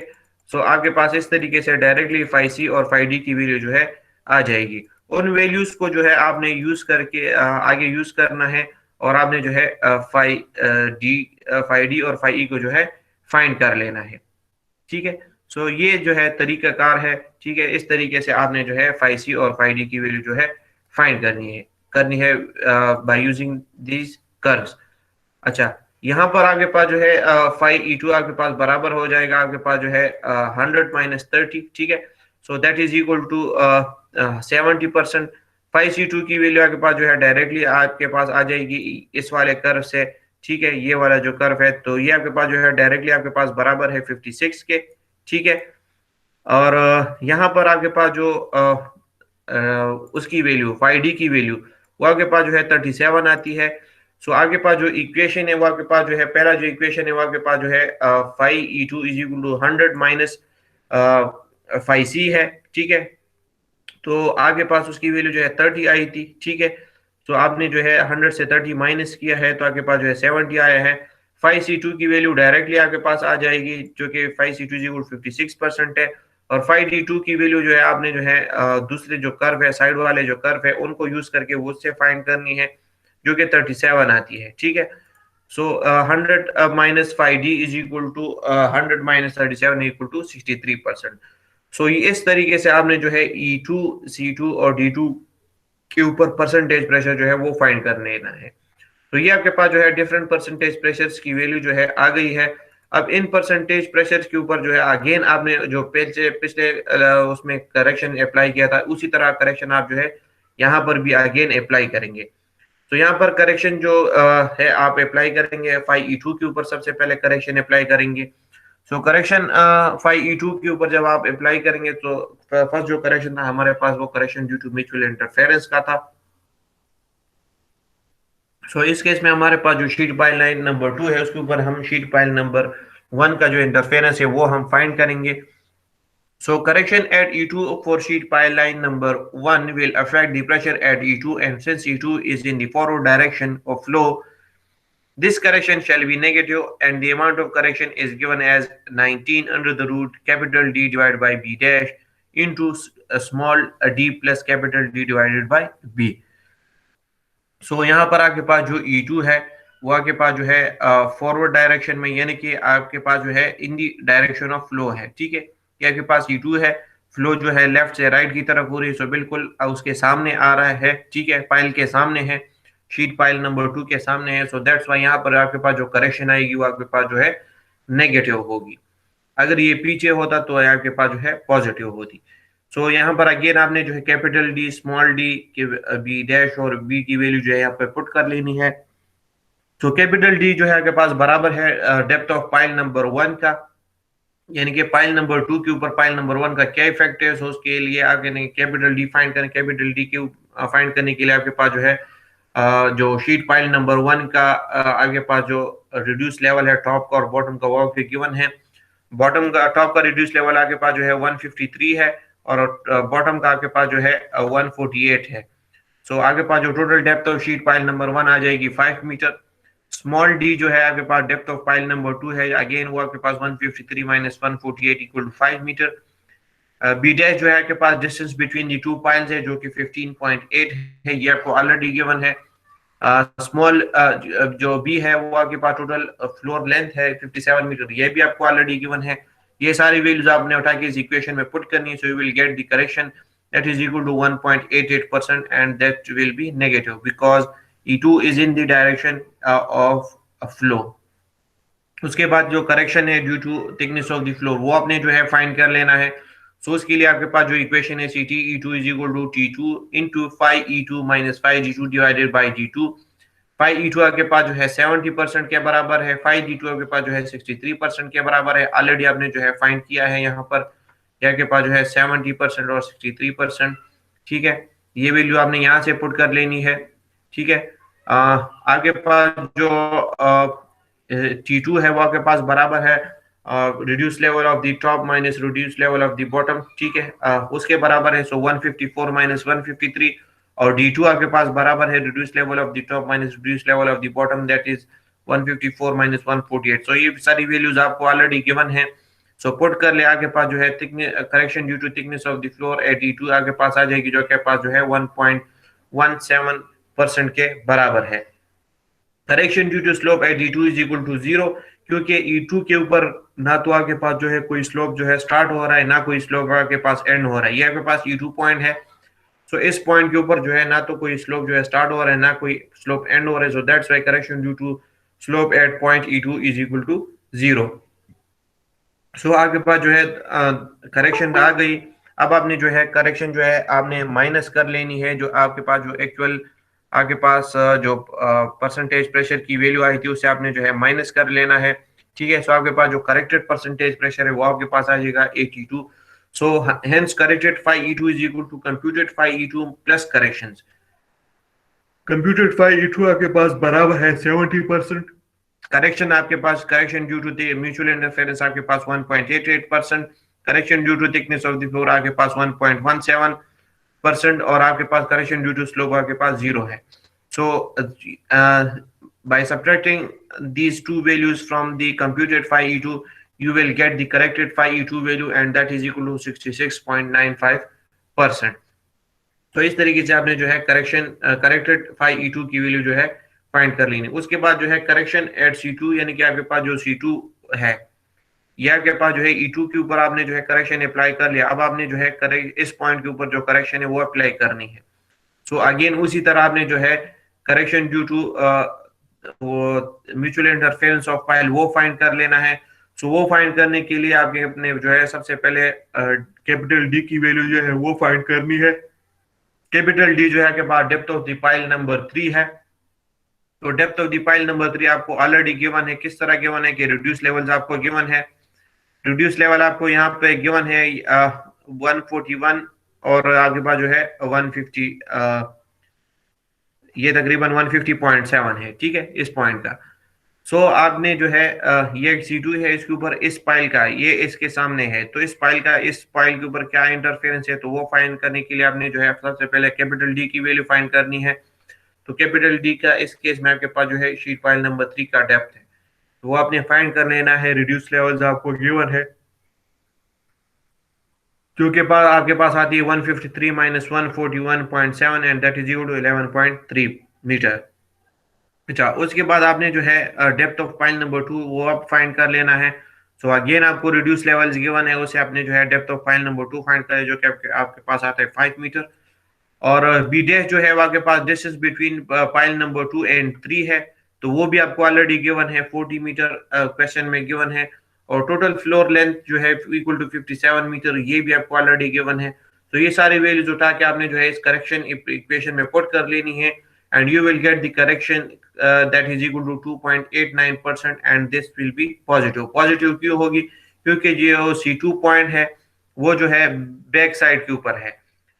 सो आपके पास इस तरीके से डायरेक्टली फाई सी और फाई डी की वैल्यू जो है आ जाएगी। उन वैल्यूज को जो है आपने यूज करके आगे यूज करना है और आपने जो है फाई डी और फाई ई को जो है फाइंड कर लेना है। ठीक है, सो ये जो है तरीकाकार है। ठीक है, इस तरीके से आपने जो है फाई सी और फाई डी की वैल्यू जो है फाइंड करनी है बाय यूजिंग दीज कर्व्स। अच्छा, यहाँ पर आपके पास जो है फाई ई टू आपके पास बराबर हो जाएगा आपके पास जो है 100 माइनस 30। ठीक है, so that is equal to 70%। Phi C two की वैल्यू आपके पास जो है डायरेक्टली आपके पास आ जाएगी इस वाले कर्व से। ठीक है, ये वाला जो कर्व है तो ये आपके पास जो है डायरेक्टली आपके पास बराबर है 56 के। ठीक है, और यहाँ पर आपके पास जो उसकी वैल्यू फाई डी की वैल्यू वो आपके पास जो है 37 आती है। सो आपके पास जो इक्वेशन है वो आपके पास जो है पहला जो इक्वेशन है वो आपके पास जो है phi E two is equal to 100 minus phi C है। ठीक है, तो आपके पास उसकी वैल्यू जो है 30 आई थी। ठीक है, तो आपने जो है 100 से 30 माइनस किया है तो आपके पास जो है 70 आया है। फाई सी टू की वैल्यू डायरेक्टली आपके पास आ जाएगी जो कि phi C two is equal 56% है। और फाई डी टू की वैल्यू जो है आपने जो है दूसरे जो कर्व है साइड वाले जो कर्व है उनको यूज करके वो उससे फाइंड करनी है जो कि 37 आती है। ठीक है, so 100 minus phi D is equal to 100 minus 37 equal to 63%। So इस तरीके से आपने जो है E2, C2 और D2 के ऊपर परसेंटेज प्रेशर जो है वो फाइंड कर लेना है। तो ये आपके पास जो है डिफरेंट परसेंटेज प्रेशर्स की वैल्यू जो है आ गई है। अब इन परसेंटेज प्रेशर्स के ऊपर जो है अगेन आपने जो पिछले उसमें करेक्शन अप्लाई किया था उसी तरह करेक्शन आप जो है यहाँ पर भी अगेन अप्लाई करेंगे। तो यहाँ पर करेक्शन जो है आप अप्लाई करेंगे फाई ई टू के ऊपर सबसे पहले करेक्शन अप्लाई करेंगे। सो करेक्शन फाई ई टू के ऊपर जब आप अप्लाई करेंगे तो फर्स्ट जो करेक्शन था हमारे पास वो correction due to mutual interference का था। सो इस केस में हमारे पास जो शीट पाइल लाइन नंबर 2 है उसके ऊपर हम शीट पाइल नंबर 1 का जो इंटरफेरेंस है वो हम फाइंड करेंगे। So correction at E2 for sheet pile line number 1 will affect the pressure at E2, and since E2 is in the forward direction of flow, this correction shall be negative, and the amount of correction is given as 19 under the root capital D divided by B dash into a small d plus capital D divided by B. So यहाँ पर आपके पास जो E2 है वो आपके पास जो है फॉरवर्ड डायरेक्शन में यानी कि आपके पास जो है इन दी डायरेक्शन ऑफ फ्लो है। ठीक है, कि आपके पास E2 है, फ्लो जो है लेफ्ट से राइट की तरफ हो रही है, सो बिल्कुल उसके सामने आ रहा है। ठीक है, पाइल के सामने है, शीट पाइल नंबर 2 के सामने है। सो दैट्स वाई यहाँ पर आपके पास जो करेक्शन आएगी वो आपके पास जो है नेगेटिव होगी। अगर ये पीछे होता तो आपके पास जो है पॉजिटिव होती। सो यहाँ पर अगेन आपने जो है कैपिटल डी स्मॉल डी के बी डैश और बी की वैल्यू जो है यहाँ पे पुट कर लेनी है। तो कैपिटल डी जो है आपके पास बराबर है डेप्थ ऑफ पाइल नंबर 1 का, यानी कि पाइल नंबर 2 के ऊपर पाइल नंबर 1 का क्या इफेक्ट है। सो उसके लिए आपके कैपिटल डी फाइंड करें। कैपिटल डी के फाइंड करने के लिए आपके पास जो है जो शीट पाइल नंबर 1 का आपके पास जो रिड्यूस लेवल है टॉप का और बॉटम का वो आपके गिवन है। बॉटम का टॉप का रिड्यूस लेवल आपके पास जो है 153 है और बॉटम का आपके पास जो है 148 है। सो आपके पास जो total depth of sheet pile number 1 आ जाएगी 5 मीटर। स्मॉल डी जो है आपके पास डेप्थ ऑफ पाइल नंबर 2 है, अगेन वो आपके पास 153 minus 148 equal to 5 metre. B dash जो है आपके पास distance between the two piles है जो कि 15.8 है, ये आपको ऑलरेडी गिवन है। स्मॉल जो बी है वो आपके पास टोटल फ्लोर लेंथ है 57 मीटर, ये भी आपको ऑलरेडी गिवन है। ये सारी वैल्यूज आपने उठा के इस इक्वेशन में पुट करनी है। So you will get the correction that is equal to 1.88% and that will be negative because E2 is in the direction of a flow. उसके बाद जो करेक्शन है due to thickness of the floor वो आपने जो है फाइंड कर लेना है। सो उसके लिए आपके पास जो इक्वेशन है CT E2 is equal to T2 into phi E2 minus phi G2 divided by G2। phi E2 आपके पास जो है 70% के बराबर है, phi G2 आपके पास जो है 63% के बराबर है। ऑलरेडी आपने जो है फाइंड किया है यहाँ पर, या के पास जो है 70% और 63%। ठीक है, ये वैल्यू आपने यहाँ से पुट कर लेनी है। ठीक है, आपके पास जो T2 है वो आपके पास बराबर है reduce level of the top minus reduce level of the bottom. ठीक है, उसके बराबर है। सो 154 माइनस 153 और D2 आपके पास बराबर है reduce level of the top minus reduce level of the bottom, that is 154 minus 148। सो ये सारी वैल्यूज आपको ऑलरेडी गिवन है। सो पुट कर ले, आगे पास जो है correction due to thickness of the floor at E2 आगे पास आ जाएगी, जो के पास जो है 1.17% के बराबर है। Correction due to slope at E2 is equal to 0, क्योंकि E2 के ऊपर ना तो आपके पास जो है कोई स्लोप जो है स्टार्ट हो रहा है, ना कोई स्लोप आपके पास एंड हो रहा है। ये आपके पास E2 पॉइंट है, सो इस पॉइंट के ऊपर जो है ना तो कोई स्लोप जो है स्टार्ट हो रहा है, ना कोई स्लोप एंड हो रहा है। So that's why correction due to slope at point E2 is equal to 0। So आपके पास जो है करेक्शन आ गई। अब आपने जो है करेक्शन जो है आपने माइनस कर लेनी है, जो आपके पास जो एक्चुअल आपके पास जो परसेंटेज प्रेशर की वैल्यू आई थी उससे आपने जो है माइनस कर लेना है, ठीक है। सो आपके पास जो करेक्टेड परसेंटेज प्रेशर है वो आपके पास आ जाएगा 82। So hence corrected phi E2 is equal to computed phi E2 plus corrections. Computed phi E2 आपके पास बराबर है 70%। करेक्शन आपके पास correction due to the mutual interference आपके पास 1.88%, correction due to thickness of the floor आपके पास 1.17% और आपके पास करेक्शन ड्यू टू स्लोप आपके पास 0 है। सो by subtracting these two values from the computed phi E2 you will get the corrected phi E2 value and that is equal to 66.95%। तो इस तरीके से आपने जो है करेक्टेड phi E2 की वैल्यू जो है फाइंड कर लेनी। उसके बाद जो है करेक्शन एट C2, यानी कि आपके पास जो C2 है या आपके पास जो है E2 के ऊपर आपने जो है करेक्शन अप्लाई कर लिया। अब आपने जो है इस पॉइंट के ऊपर जो करेक्शन है वो अप्लाई करनी है। सो अगेन उसी तरह आपने जो है करेक्शन ड्यू टू वो म्यूचुअल इंटरफेरेंस ऑफ पाइल वो फाइंड कर लेना है। सो वो फाइंड करने के लिए आपके अपने जो है सबसे पहले कैपिटल डी की वैल्यू जो है वो फाइंड करनी है। कैपिटल डी जो है आपके पास depth of the pile number 3 है। तो depth of the pile number 3 आपको ऑलरेडी गिवन है। किस तरह गिवन है कि रिड्यूस लेवल्स आपको गिवन है। रिड्यूस लेवल आपको यहाँ पे गिवन है 141 और आपके पास जो है 150, ये तकरीबन 150.7 है, ठीक है, इस पॉइंट का। सो आपने जो है ये C2 है, इसके ऊपर इस पाइल का ये इसके सामने है, तो इस पाइल के ऊपर क्या इंटरफेरेंस है, तो वो फाइंड करने के लिए आपने जो है सबसे पहले कैपिटल डी की वैल्यू फाइंड करनी है। तो कैपिटल डी का इस केस में आपके पास जो है शीट पाइल नंबर 3 का डेप्थ है, तो वो आपने फाइंड कर लेना है। रिड्यूस लेवल्स आपको गिवन है, जो के पास आपके पास आती है 153 minus 141.7 and that is equal to 11.3 metre. अच्छा, उसके बाद आपने जो है डेप्थ ऑफ पाइल नंबर 2 वो आप फाइंड कर लेना है। सो अगेन आपको रिड्यूस लेवल्स गिवन है, उससे आपने जो है depth of pile number 2 find करें, जो कि आपके पास आता है 5 मीटर। और बी डैश जो है आपके पास distance between pile number 2 and 3 है, तो वो भी आपको ऑलरेडी गिवन है 40 मीटर क्वेश्चन में गिवन है। और टोटल फ्लोर लेंथ जो है इक्वल टू 57 मीटर, ये भी आपको ऑलरेडी गिवन है। तो ये सारे वैल्यूज उठा के आपने जो है इस करेक्शन इक्वेशन में पुट कर लेनी है and you will get the correction that is equal to 2.89% and this will be positive. Positive क्यों होगी? क्योंकि जो C2 पॉइंट है वो जो है बैक साइड के ऊपर है।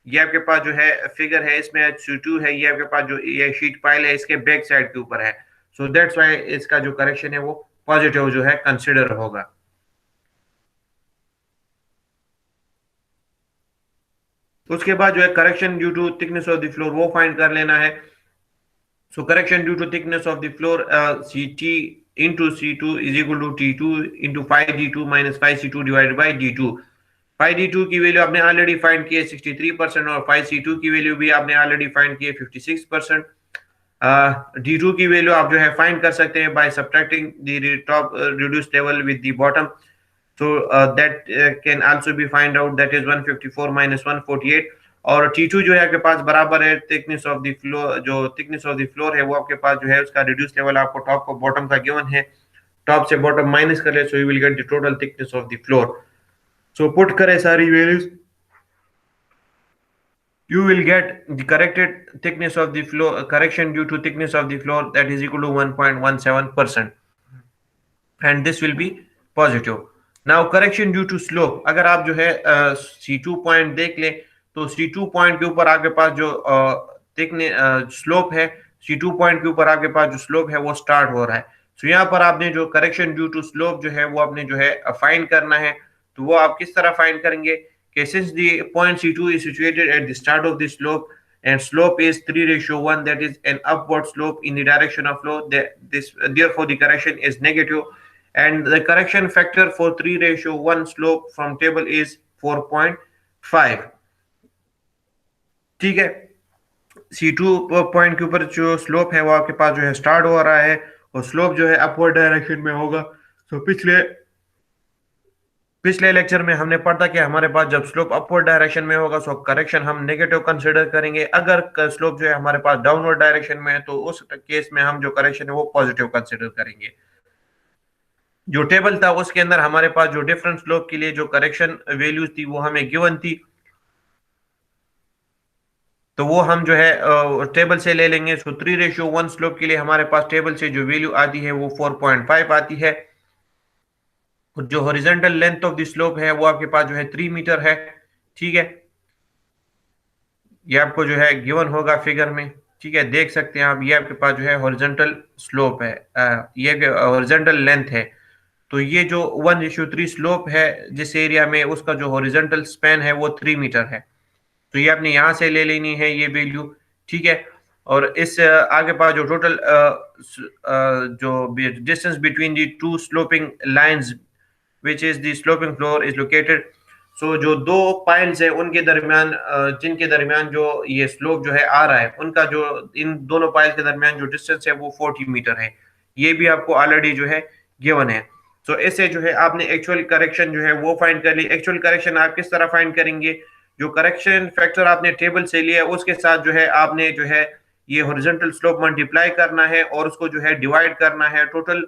ये आपके पास जो है फिगर है, इसमें C2 है, ये आपके पास जो ये शीट पाइल है इसके बैक साइड के ऊपर है। सो दैट्स व्हाई इसका जो करेक्शन है वो पॉजिटिव जो है कंसिडर होगा। उसके बाद जो है correction due to thickness of the floor वो फाइंड कर लेना है। So correction due to thickness of the floor CT into C2 is equal to T2 into 5D2 minus 5C2 divided by D2। 5D2 की वैल्यू आपने ऑलरेडी फाइंड की है 63% और 5C2 की वैल्यू भी आपने ऑलरेडी फाइंड की है 56%। D2 की वैल्यू आप जो है फाइंड कर सकते हैं by subtracting the top reduced level with the bottom. So that can also be find out, that is 154 minus 148। और T2 जो है आपके पास बराबर है थिकनेस ऑफ द फ्लोर, जो थिकनेस ऑफ द फ्लोर है वो आपके पास जो है उसका रिड्यूस लेवल आपको टॉप को बॉटम का गिवन है, टॉप से बॉटम माइनस कर ले, सो you will get the total thickness of the floor. So put करें सारी values, you will get the corrected thickness of the floor, correction due to thickness of the floor, that is equal to 1.17% and this will be positive। Now correction due to slope, अगर आप जो है C2 पॉइंट देख ले तो C2 पॉइंट के ऊपर आपके पास जो स्लोप है, C2 पॉइंट के ऊपर आपके पास जो स्लोप है वो स्टार्ट हो रहा है। सो यहाँ पर आपने जो करेक्शन ड्यू टू स्लोप जो है वो आपने जो है फाइंड करना है। तो वो आप किस तरह फाइंड करेंगे कि since the point C2 is situated at the start of the slope and slope is 3:1, that is an upward slope in the direction of flow, therefore the correction is negative and the correction factor for 3:1 slope from table is 4.5. ठीक है, C2 पॉइंट के ऊपर जो स्लोप है वो आपके पास जो है स्टार्ट हो रहा है और स्लोप जो है अपवर्ड डायरेक्शन में होगा। तो पिछले लेक्चर में हमने पढ़ा कि हमारे पास जब स्लोप अपवर्ड डायरेक्शन में होगा सो करेक्शन हम नेगेटिव कंसीडर करेंगे। अगर स्लोप जो है हमारे पास डाउनवर्ड डायरेक्शन में है तो उस केस में हम जो करेक्शन है वो पॉजिटिव कंसीडर करेंगे। जो टेबल था उसके अंदर हमारे पास जो डिफरेंट स्लोप के लिए जो करेक्शन वैल्यूज थी वो हमें गिवन थी, तो वो हम जो है टेबल से ले लेंगे। सो 3:1 स्लोप के लिए हमारे पास टेबल से जो वैल्यू आती है वो 4.5 आती है। जो horizontal length of the slope है वो आपके पास जो है 3 मीटर है। ठीक है, ये आपको जो है गिवन होगा फिगर में। ठीक है, देख सकते हैं आप, ये आपके पास जो है हॉरिजॉन्टल स्लोप है, ये हॉरिजॉन्टल लेंथ है। तो ये जो 1:3 स्लोप है जिस एरिया में, उसका जो हॉरिजॉन्टल स्पैन है वो 3 मीटर है। तो ये आपने यहाँ से ले लेनी है ये वैल्यू। ठीक है, और इस आगे पास जो टोटल जो distance between the two sloping lines which is the sloping floor is located. So जो दो पाइल्स है उनके दरमियान जिनके दरमियान जो ये स्लोप जो है आ रहा है, उनका जो इन दोनों पाइल्स के दरमियान जो डिस्टेंस है वो 40 मीटर है। ये भी आपको ऑलरेडी जो है गिवन है। सो इससे जो है आपने एक्चुअल करेक्शन जो है वो फाइंड कर ली। एक्चुअल करेक्शन आप किस तरह फाइंड करेंगे? जो करेक्शन फैक्टर आपने टेबल से लिया उसके साथ जो है आपने जो है ये हॉरिजॉन्टल स्लोप मल्टीप्लाई करना है और उसको जो है डिवाइड करना है। टोटल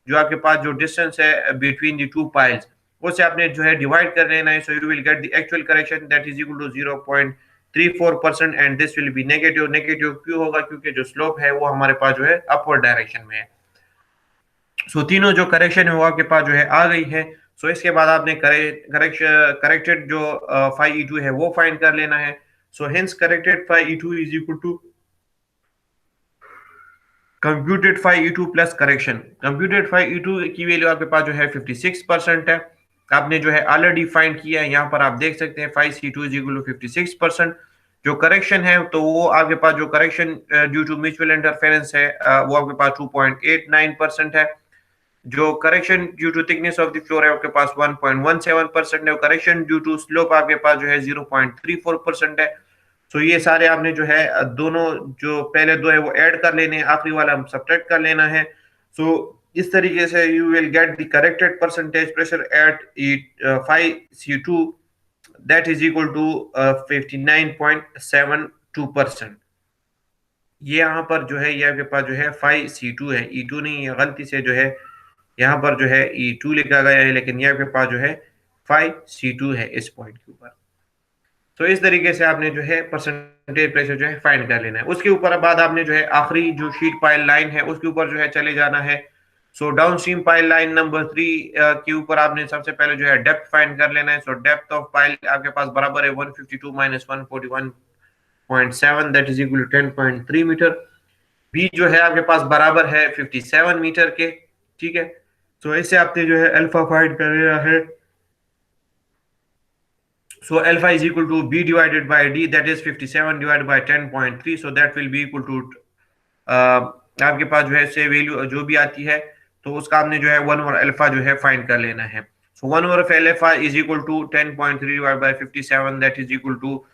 जो आपके पास जो डिस्टेंस है बिटवीन द टू पाइल्स उससे आपने जो है डिवाइड कर लेना है। So you will get the actual correction that is equal to 0.34% and this will be negative. Negative क्यों होगा? क्योंकि जो स्लोप है वो हमारे पास जो है अपवर्ड डायरेक्शन में है। सो तीनों जो करेक्शन है वो आपके पास जो है आ गई है। सो इसके बाद आपने करेक्टेड जो फाई E2 है वो फाइंड कर लेना है। So hence corrected phi E2 is equal to computed phi E2 plus correction. Computed phi E2 की वैल्यू आपके पास जो है 56% है। आपने जो है ऑलरेडी फाइंड किया है, यहाँ पर आप देख सकते हैं phi C2 is equal to 56%। जो करेक्शन है तो वो आपके पास जो correction due to mutual interference है वो आपके पास 2.89% है। जो correction due to thickness of the floor है आपके पास 1.17% है। करेक्शन ड्यू टू स्लोप आपके पास जो है 0.34% है। सो ये सारे आपने जो है दोनों जो पहले दो है वो ऐड कर लेने हैं, आखिरी वाला हम सब्ट्रैक्ट कर लेना है। सो इस तरीके से you will get the corrected percentage pressure at 5C2 that is equal to 59.72%। ये यहाँ पर जो है ये आपके पास जो है 5C2 है, E2 नहीं है, गलती से जो है यहाँ पर जो है E2 लिखा गया है, लेकिन ये आपके पास जो है 5C2 है इस पॉइंट के ऊपर। तो इस तरीके से आपने जो है परसेंटेज प्रेशर जो है फाइंड कर लेना है। उसके ऊपर बाद आपने जो है आखिरी जो शीट पाइल लाइन है उसके ऊपर जो है चले जाना है। So down stream pile line number 3 के ऊपर आपने सबसे पहले जो है डेप्थ फाइंड कर लेना है। सो डेप्थ ऑफ पाइल आपके पास बराबर है 152 minus 141.7 that is equal to 10.3 metre. B जो है आपके पास बराबर है 57 मीटर के। ठीक है, तो इससे आपने जो है अल्फा फाइंड कर लेना है। So alpha is equal to B divided by D, that is 57 divided by 10.3, so that will be equal to आपके पास जो है से वैल्यू जो भी आती है तो उसका आपने जो है 1 ओवर अल्फा जो है फाइंड कर लेना है। So 1 over alpha is equal to 10.3 divided by 57 that is equal to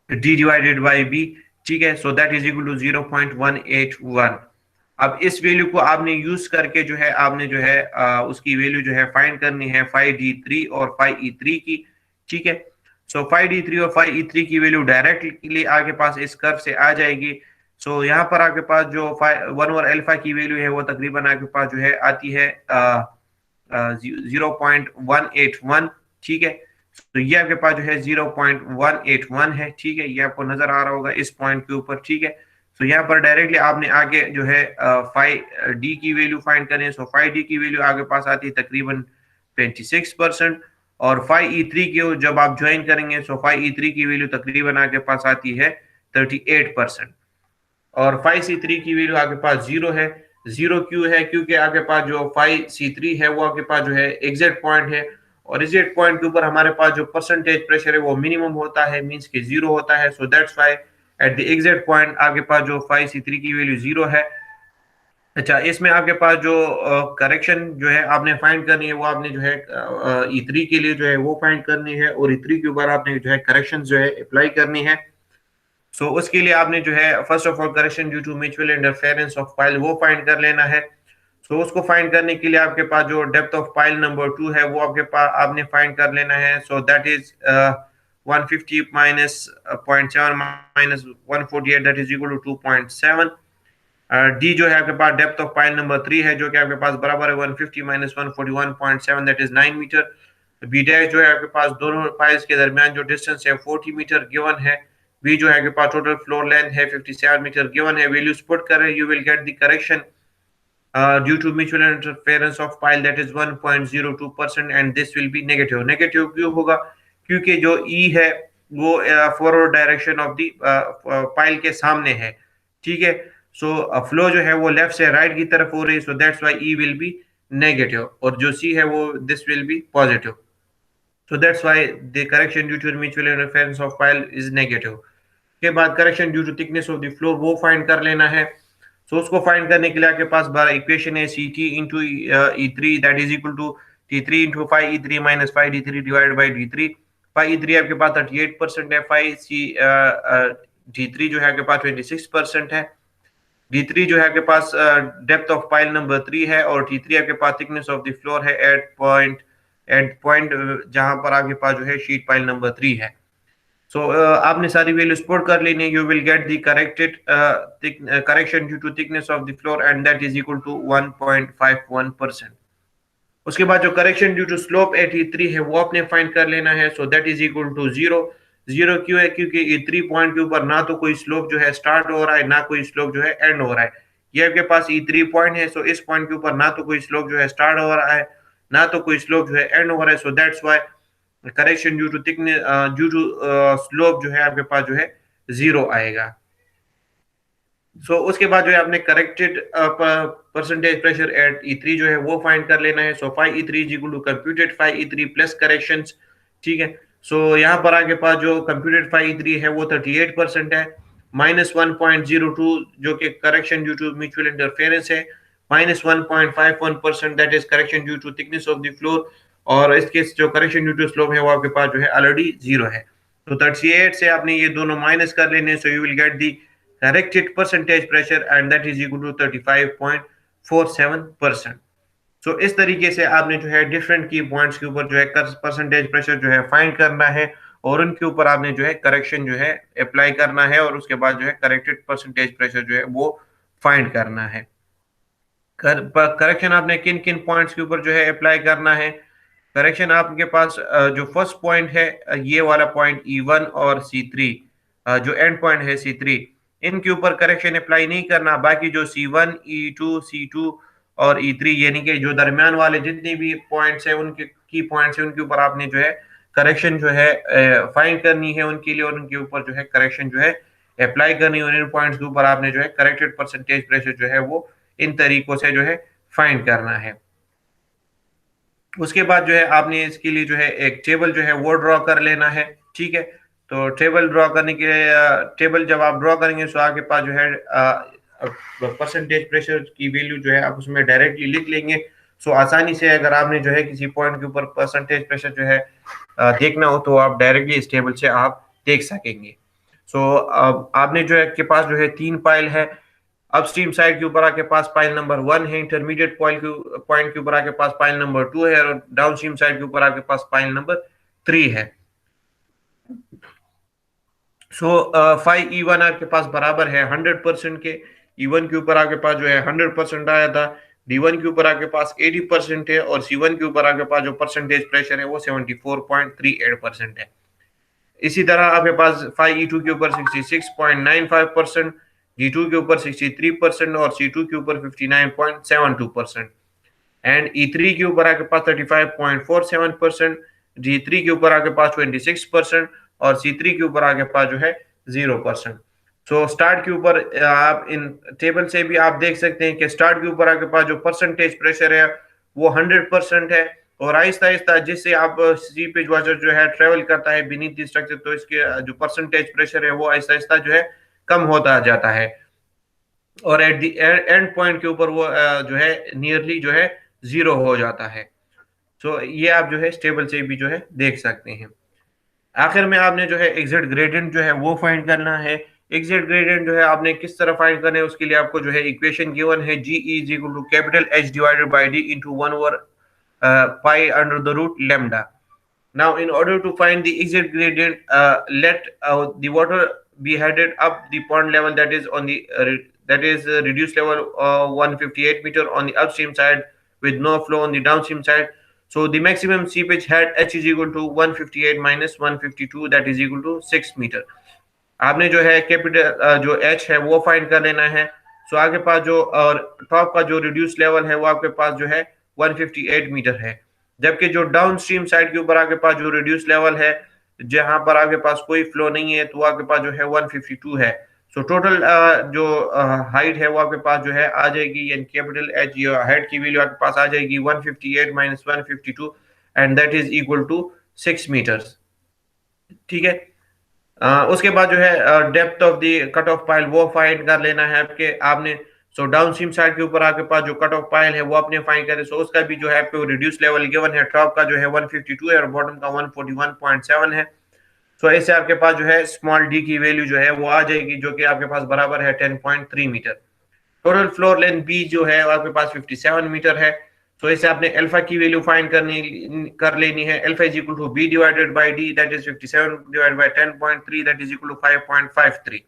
D divided by B। ठीक है, so that is equal to 0.181। अब इस वैल्यू को आपने यूज करके जो है आपने जो है उसकी वैल्यू जो है फाइंड करनी है 5D3 और 5E3 की। ठीक है, सो 5D3 और 5E3 की वैल्यू डायरेक्टली आपके पास इस कर्व से आ जाएगी। सो यहाँ पर आपके पास जो 1 ओवर अल्फा की वैल्यू है वो तकरीबन आपके पास जो है आती है 0.181। ठीक है, तो ये आपके पास जो है 0.181 है। ठीक है, ये आपको नजर आ रहा होगा इस पॉइंट के ऊपर। ठीक है, तो यहाँ पर डायरेक्टली आपने आगे जो है 5D की वैल्यू फाइंड करें। सो 5D की वैल्यू आगे पास आती है तकरीबन 26% और 5E3 की जब आप ज्वाइन करेंगे सो 5E3 की वैल्यू तकरीबन आपके पास आती है 38% और 5C3 की वैल्यू आपके पास 0 है। 0 क्यों है? क्योंकि आपके पास जो 5C3 है वो आपके पास जो है एग्जैक्ट पॉइंट है और एग्जैक्ट पॉइंट के ऊपर हमारे पास जो परसेंटेज प्रेशर है वो मिनिमम होता है, मींस कि 0 होता है। So that's why at the exact point आपके पास जो 5C3 की वैल्यू 0 है अच्छा, इसमें आपके पास जो करेक्शन जो है आपने फाइंड करनी है, वो आपने जो है E3 के लिए जो है वो फाइंड करनी है, और E3 के ऊपर आपने जो है करेक्शन जो है अप्लाई करनी है। सो उसके लिए आपने जो है first of all correction due to mutual interference of pile वो फाइंड कर लेना है। सो उसको फाइंड करने के लिए आपके पास जो डेप्थ ऑफ पाइल नंबर 2 है वो आपके पास आपने फाइंड कर लेना है। So that is 150 minus 0.7 minus 148 that is equal to 2.7। D जो है आपके पास डेप्थ ऑफ पाइल नंबर 3 है, जो कि आपके पास बराबर है 150 minus 141.7 that is 9 metre. B dash जो है आपके पास दोनों पाइल्स के दरमियान जो डिस्टेंस है 40 मीटर गिवन है। बी जो है आपके पास टोटल फ्लोर लेंथ है 57 मीटर गिवन है। वैल्यूज पुट करें, you will get the correction due to mutual interference of pile that is 1.02% and this will be negative। Negative क्यों होगा? क्योंकि जो E है वो forward direction of the pile के सामने है, ठीक है। सो फ्लो जो है वो लेफ्ट से राइट की तरफ हो रही है, so that's why E will be negative, और जो C है वो this will be positive. So that's why the correction due to mutual interference of pile is negative. के बाद correction due to thickness of the floor वो फाइंड कर लेना है। सो उसको फाइंड करने के लिए आपके पास बार इक्वेशन है ct into E3 that is equal to T3 into 5E3 minus 5D3 divide by D3। 5E3 आपके पास 38% है, 5C D3 जो है आपके पास 26% है। D3 जो है आपके पास डेप्थ ऑफ पाइल नंबर 3 है, और T3 आपके पास थिकनेस ऑफ द फ्लोर है एट पॉइंट जहां पर आपके पास जो है शीट पाइल नंबर 3 है। सो आपने सारी वैल्यूज पुट कर लेनी है। You will get the corrected correction due to thickness of the floor and that is equal to 1.51%। उसके बाद जो correction due to slope at E3 है वो आपने फाइंड कर लेना है। So that is equal to 0। 0 क्यों है? क्योंकि E3 पॉइंट के ऊपर ना तो कोई स्लोप जो है स्टार्ट हो रहा है, ना कोई स्लोप जो है एंड हो रहा है। ये आपके पास E3 पॉइंट है, सो इस पॉइंट के ऊपर ना तो कोई स्लोप जो है स्टार्ट हो रहा है, ना तो कोई स्लोप जो है एंड हो रहा है। So that's why correction due to thickness due to slope जो है आपके पास जो है 0 आएगा। सो उसके बाद जो है आपने corrected percentage pressure eight E3 जो है वो फाइंड कर लेना है। So 5E3 is equal to computed 5E3 plus corrections, ठीक है। सो यहाँ पर आपके पास जो कंप्यूटेड 5E3 है वो 38% है, माइनस 1.02 जो कि correction due to mutual interference है, minus 1.51% that is correction due to thickness of the floor, और इसके जो करेक्शन ड्यू टू स्लोप है वो आपके पास जो है ऑलरेडी 0 है। तो 38 से आपने ये दोनों माइनस कर लेने, सो you will get the corrected percentage pressure and that is equal to 35.47%। सो इस तरीके से आपने जो है डिफरेंट की पॉइंट्स के ऊपर जो है परसेंटेज प्रेशर जो है फाइंड करना है, और उनके ऊपर आपने जो है करेक्शन जो है अप्लाई करना है, और उसके बाद जो है करेक्टेड परसेंटेज प्रेशर जो है वो फाइंड करना है। करेक्शन आपने किन किन पॉइंट्स के ऊपर जो है अप्लाई करना है? करेक्शन आपके पास जो फर्स्ट पॉइंट है ये वाला पॉइंट E1 और C3 जो एंड पॉइंट है C3, इनके ऊपर करेक्शन अप्लाई नहीं करना। बाकी जो C1, E2, C2 और E3 यानी कि जो दरमियान वाले जितने भी पॉइंट्स हैं, उनके की पॉइंट्स हैं, उनके ऊपर आपने जो है करेक्शन जो है फाइंड करनी है उनके लिए, और उनके ऊपर जो है करेक्शन जो है अप्लाई करनी है। और इन पॉइंट्स के ऊपर आपने जो है करेक्टेड परसेंटेज प्रेशर जो है वो इन तरीकों से जो है फाइंड करना है। उसके बाद जो है आपने इसके लिए जो है एक टेबल जो है वो ड्रॉ कर लेना है, ठीक है। तो टेबल ड्रॉ करने के लिए टेबल जब आप ड्रॉ करेंगे तो आपके पास जो है परसेंटेज प्रेशर की वैल्यू जो है आप उसमें डायरेक्टली लिख लेंगे। सो आसानी से अगर आपने जो है किसी पॉइंट के ऊपर परसेंटेज प्रेशर जो है देखना हो तो आप डायरेक्टली इस टेबल से आप देख सकेंगे। सो आपने जो है के पास जो है 3 पाइल है। अपस्ट्रीम साइड के ऊपर आपके पास पाइल नंबर 1 है, इंटरमीडिएट पॉइंट के ऊपर आपके पास पाइल नंबर 2 है, और डाउनस्ट्रीम साइड के ऊपर आपके पास पाइल नंबर 3 है। सो 5E1 आपके पास बराबर है 100% के। E1 के ऊपर आपके पास जो है 100% आया था, D1 के ऊपर आपके पास 80% है, और C1 के ऊपर आपके पास जो परसेंटेज प्रेशर है वो 74.38% है। इसी तरह आपके पास 5E2 के ऊपर 66.95%, D2 के ऊपर 63% और C2 के ऊपर 59.72%, एंड E3 के ऊपर आपके पास 35.47%, D3 के ऊपर आपके पास 26% और C3 के ऊपर आपके पास जो है 0%। सो स्टार्ट के ऊपर आप इन टेबल से भी आप देख सकते हैं कि स्टार्ट के ऊपर आपके पास जो परसेंटेज प्रेशर है वो 100% है, और आहिस्ता आहिस्ता जिससे आप सीपेज वाशर जो है ट्रेवल करता है बीनीथ द स्ट्रक्चर, तो इसके जो परसेंटेज प्रेशर है वो आहिस्ता आहिस्ता जो है कम होता जाता है। और एट द एंड पॉइंट के ऊपर वो जो है नियरली जो है 0 हो जाता है। सो ये आप जो है स्टेबल से भी जो है देख सकते हैं। आखिर में आपने जो है एग्जैक्ट ग्रेडियंट जो है वो फाइंड करना है। एग्जैक्ट ग्रेडियंट जो है आपने किस तरह फाइंड करना है, उसके लिए आपको जो है इक्वेशन गिवन है, G is equal to capital H divided by D into 1 over pi under the root lambda. Now, in order to find the exact gradient, let the water be headed up the pond level, that is on the reduced level 158 meter on the upstream side with no flow on the downstream side. So the maximum seepage head H is equal to 158 minus 152, that is equal to 6 meter. आपने जो है कैपिटल जो H है वो फाइंड कर लेना है। सो आगे पास जो और टॉप का जो रिड्यूस लेवल है वो आपके पास जो है 158 मीटर है, जबकि जो डाउन स्ट्रीम साइड के ऊपर आपके पास जो रिड्यूस लेवल है जहां पर आपके पास कोई फ्लो नहीं है तो आपके पास जो है 152 है। सो टोटल जो हाइट है वो आपके पास जो है आ जाएगी, यानी कैपिटल एच हेड की वैल्यू आपके पास आ जाएगी 158 minus 152 and that is equal to 6 meters. ठीक है। उसके बाद जो है depth of the cut off pile वो फाइंड कर लेना है आपके आपने। सो डाउन स्ट्रीम साइड के ऊपर आपके पास जो कट ऑफ पाइल है वो आपने फाइंड करे। सो उसका भी जो है आपको रिड्यूस लेवल गिवन है, टॉप का जो है 152 है और बॉटम का 141.7 है। सो ऐसे आपके पास जो है स्मॉल डी की वैल्यू जो है वो आ जाएगी, जो कि आपके पास बराबर है 10.3 meter. Total floor length B जो है आपके पास 57 मीटर है। तो इसे आपने अल्फा की वैल्यू फाइंड कर लेनी है। Alpha is equal to B divided by D, that is 57 divided by 10.3, that is equal to 5.53।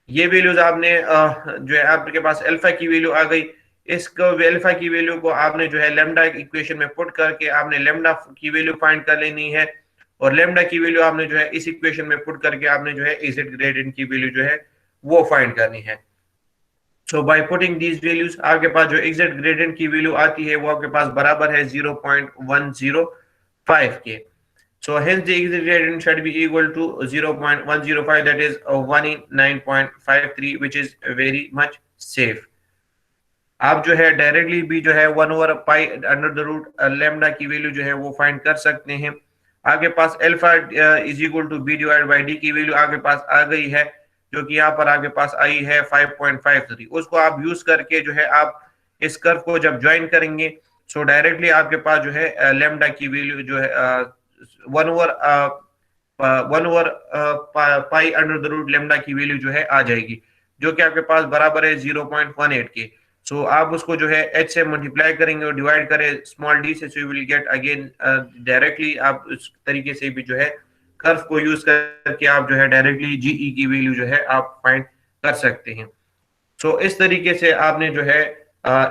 ये वैल्यूज आपने जो है आपके पास अल्फा की वैल्यू आ गई। इसको अल्फा की वैल्यू को आपने जो है लैम्डा इक्वेशन में पुट करके आपने लैम्डा की वैल्यू फाइंड कर लेनी है, और लैम्डा की वैल्यू आपने जो है इस इक्वेशन में पुट करके आपने जो है एग्जैक्ट ग्रेडियंट की वैल्यू जो है वो फाइंड करनी है। सो बाय पुटिंग दीज वैल्यूज आपके पास जो एग्जैक्ट ग्रेडियंट की वैल्यू आती है वो आपके पास बराबर है 0.105 के। So hence the exit gradient should be equal to 0.105, that is 1 in 9.53, which is very much safe. आप जो है डायरेक्टली भी जो है 1 over pi under the root lambda की वैल्यू जो है वो फाइंड कर सकते हैं। आगे पास alpha is equal to B divide by D की वैल्यू आगे पास आ गई है, जो कि यहाँ पर आगे पास आई है 5.53। उसको आप यूज करके जो है आप इस कर्व को जब ज्वाइन करेंगे सो डायरेक्टली आपके पास जो है लैम्डा की वैल्यू जो है 1 over pi under the root lambda की वैल्यू जो है आ जाएगी, जो कि आपके पास बराबर है 0.18 के। सो आप उसको जो है h से मल्टीप्लाई करेंगे और डिवाइड करें स्मॉल d से, सो you will gate again directly आप उस तरीके से भी जो है कर्व को यूज करके आप जो है डायरेक्टली जीई की वैल्यू जो है आप फाइंड कर सकते हैं। सो इस तरीके से आपने जो है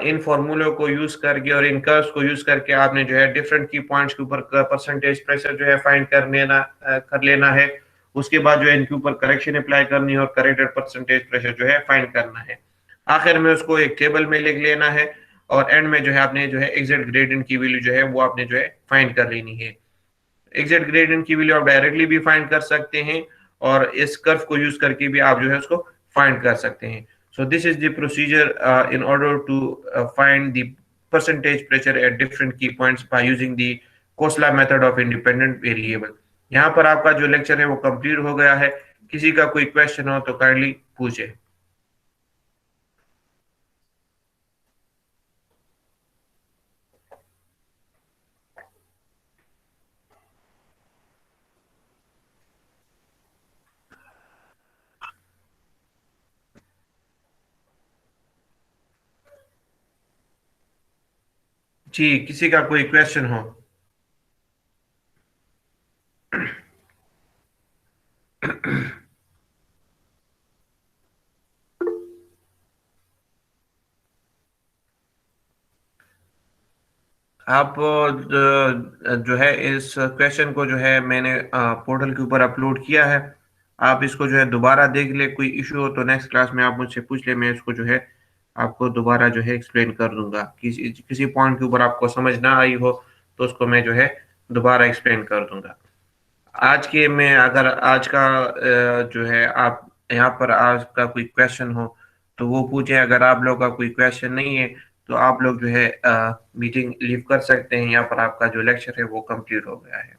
इन फॉर्मूलों को यूज करके और इन कर्व्स को यूज करके आपने जो है डिफरेंट की पॉइंट्स के ऊपर परसेंटेज प्रेशर जो है फाइंड कर लेना है। उसके बाद जो है इनके ऊपर करेक्शन अप्लाई करनी है और करेक्टेड परसेंटेज प्रेशर जो है फाइंड करना है। आखिर में उसको एक टेबल में लिख लेना है और एंड में जो है आपने जो है एग्जैक्ट ग्रेडियंट की वैल्यू जो है वो आपने जो है फाइंड कर लेनी है। एग्जैक्ट ग्रेडियंट की वैल्यू आप डायरेक्टली भी फाइंड कर सकते हैं और इस कर्व को यूज करके भी आप जो है उसको फाइंड कर सकते हैं। So this is the procedure in order to find the percentage pressure at different key points by using the Koszla method of independent variable। यहाँ पर आपका जो लेक्चर है वो कंप्लीट हो गया है। किसी का कोई क्वेश्चन हो तो काइंडली पूछे। जी, किसी का कोई क्वेश्चन हो? आप जो है इस क्वेश्चन को जो है मैंने पोर्टल के ऊपर अपलोड किया है, आप इसको जो है दोबारा देख ले। कोई इशू हो तो नेक्स्ट क्लास में आप मुझसे पूछ ले, मैं इसको जो है आपको दोबारा जो है एक्सप्लेन कर दूंगा। किसी पॉइंट के ऊपर आपको समझ ना आई हो तो उसको मैं जो है दोबारा एक्सप्लेन कर दूंगा। आज के में अगर आज का जो है आप यहाँ पर आज का कोई क्वेश्चन हो तो वो पूछें। अगर आप लोग का कोई क्वेश्चन नहीं है तो आप लोग जो है मीटिंग लीव कर सकते हैं। यहाँ पर आपका जो लेक्चर है वो कंप्लीट हो गया है।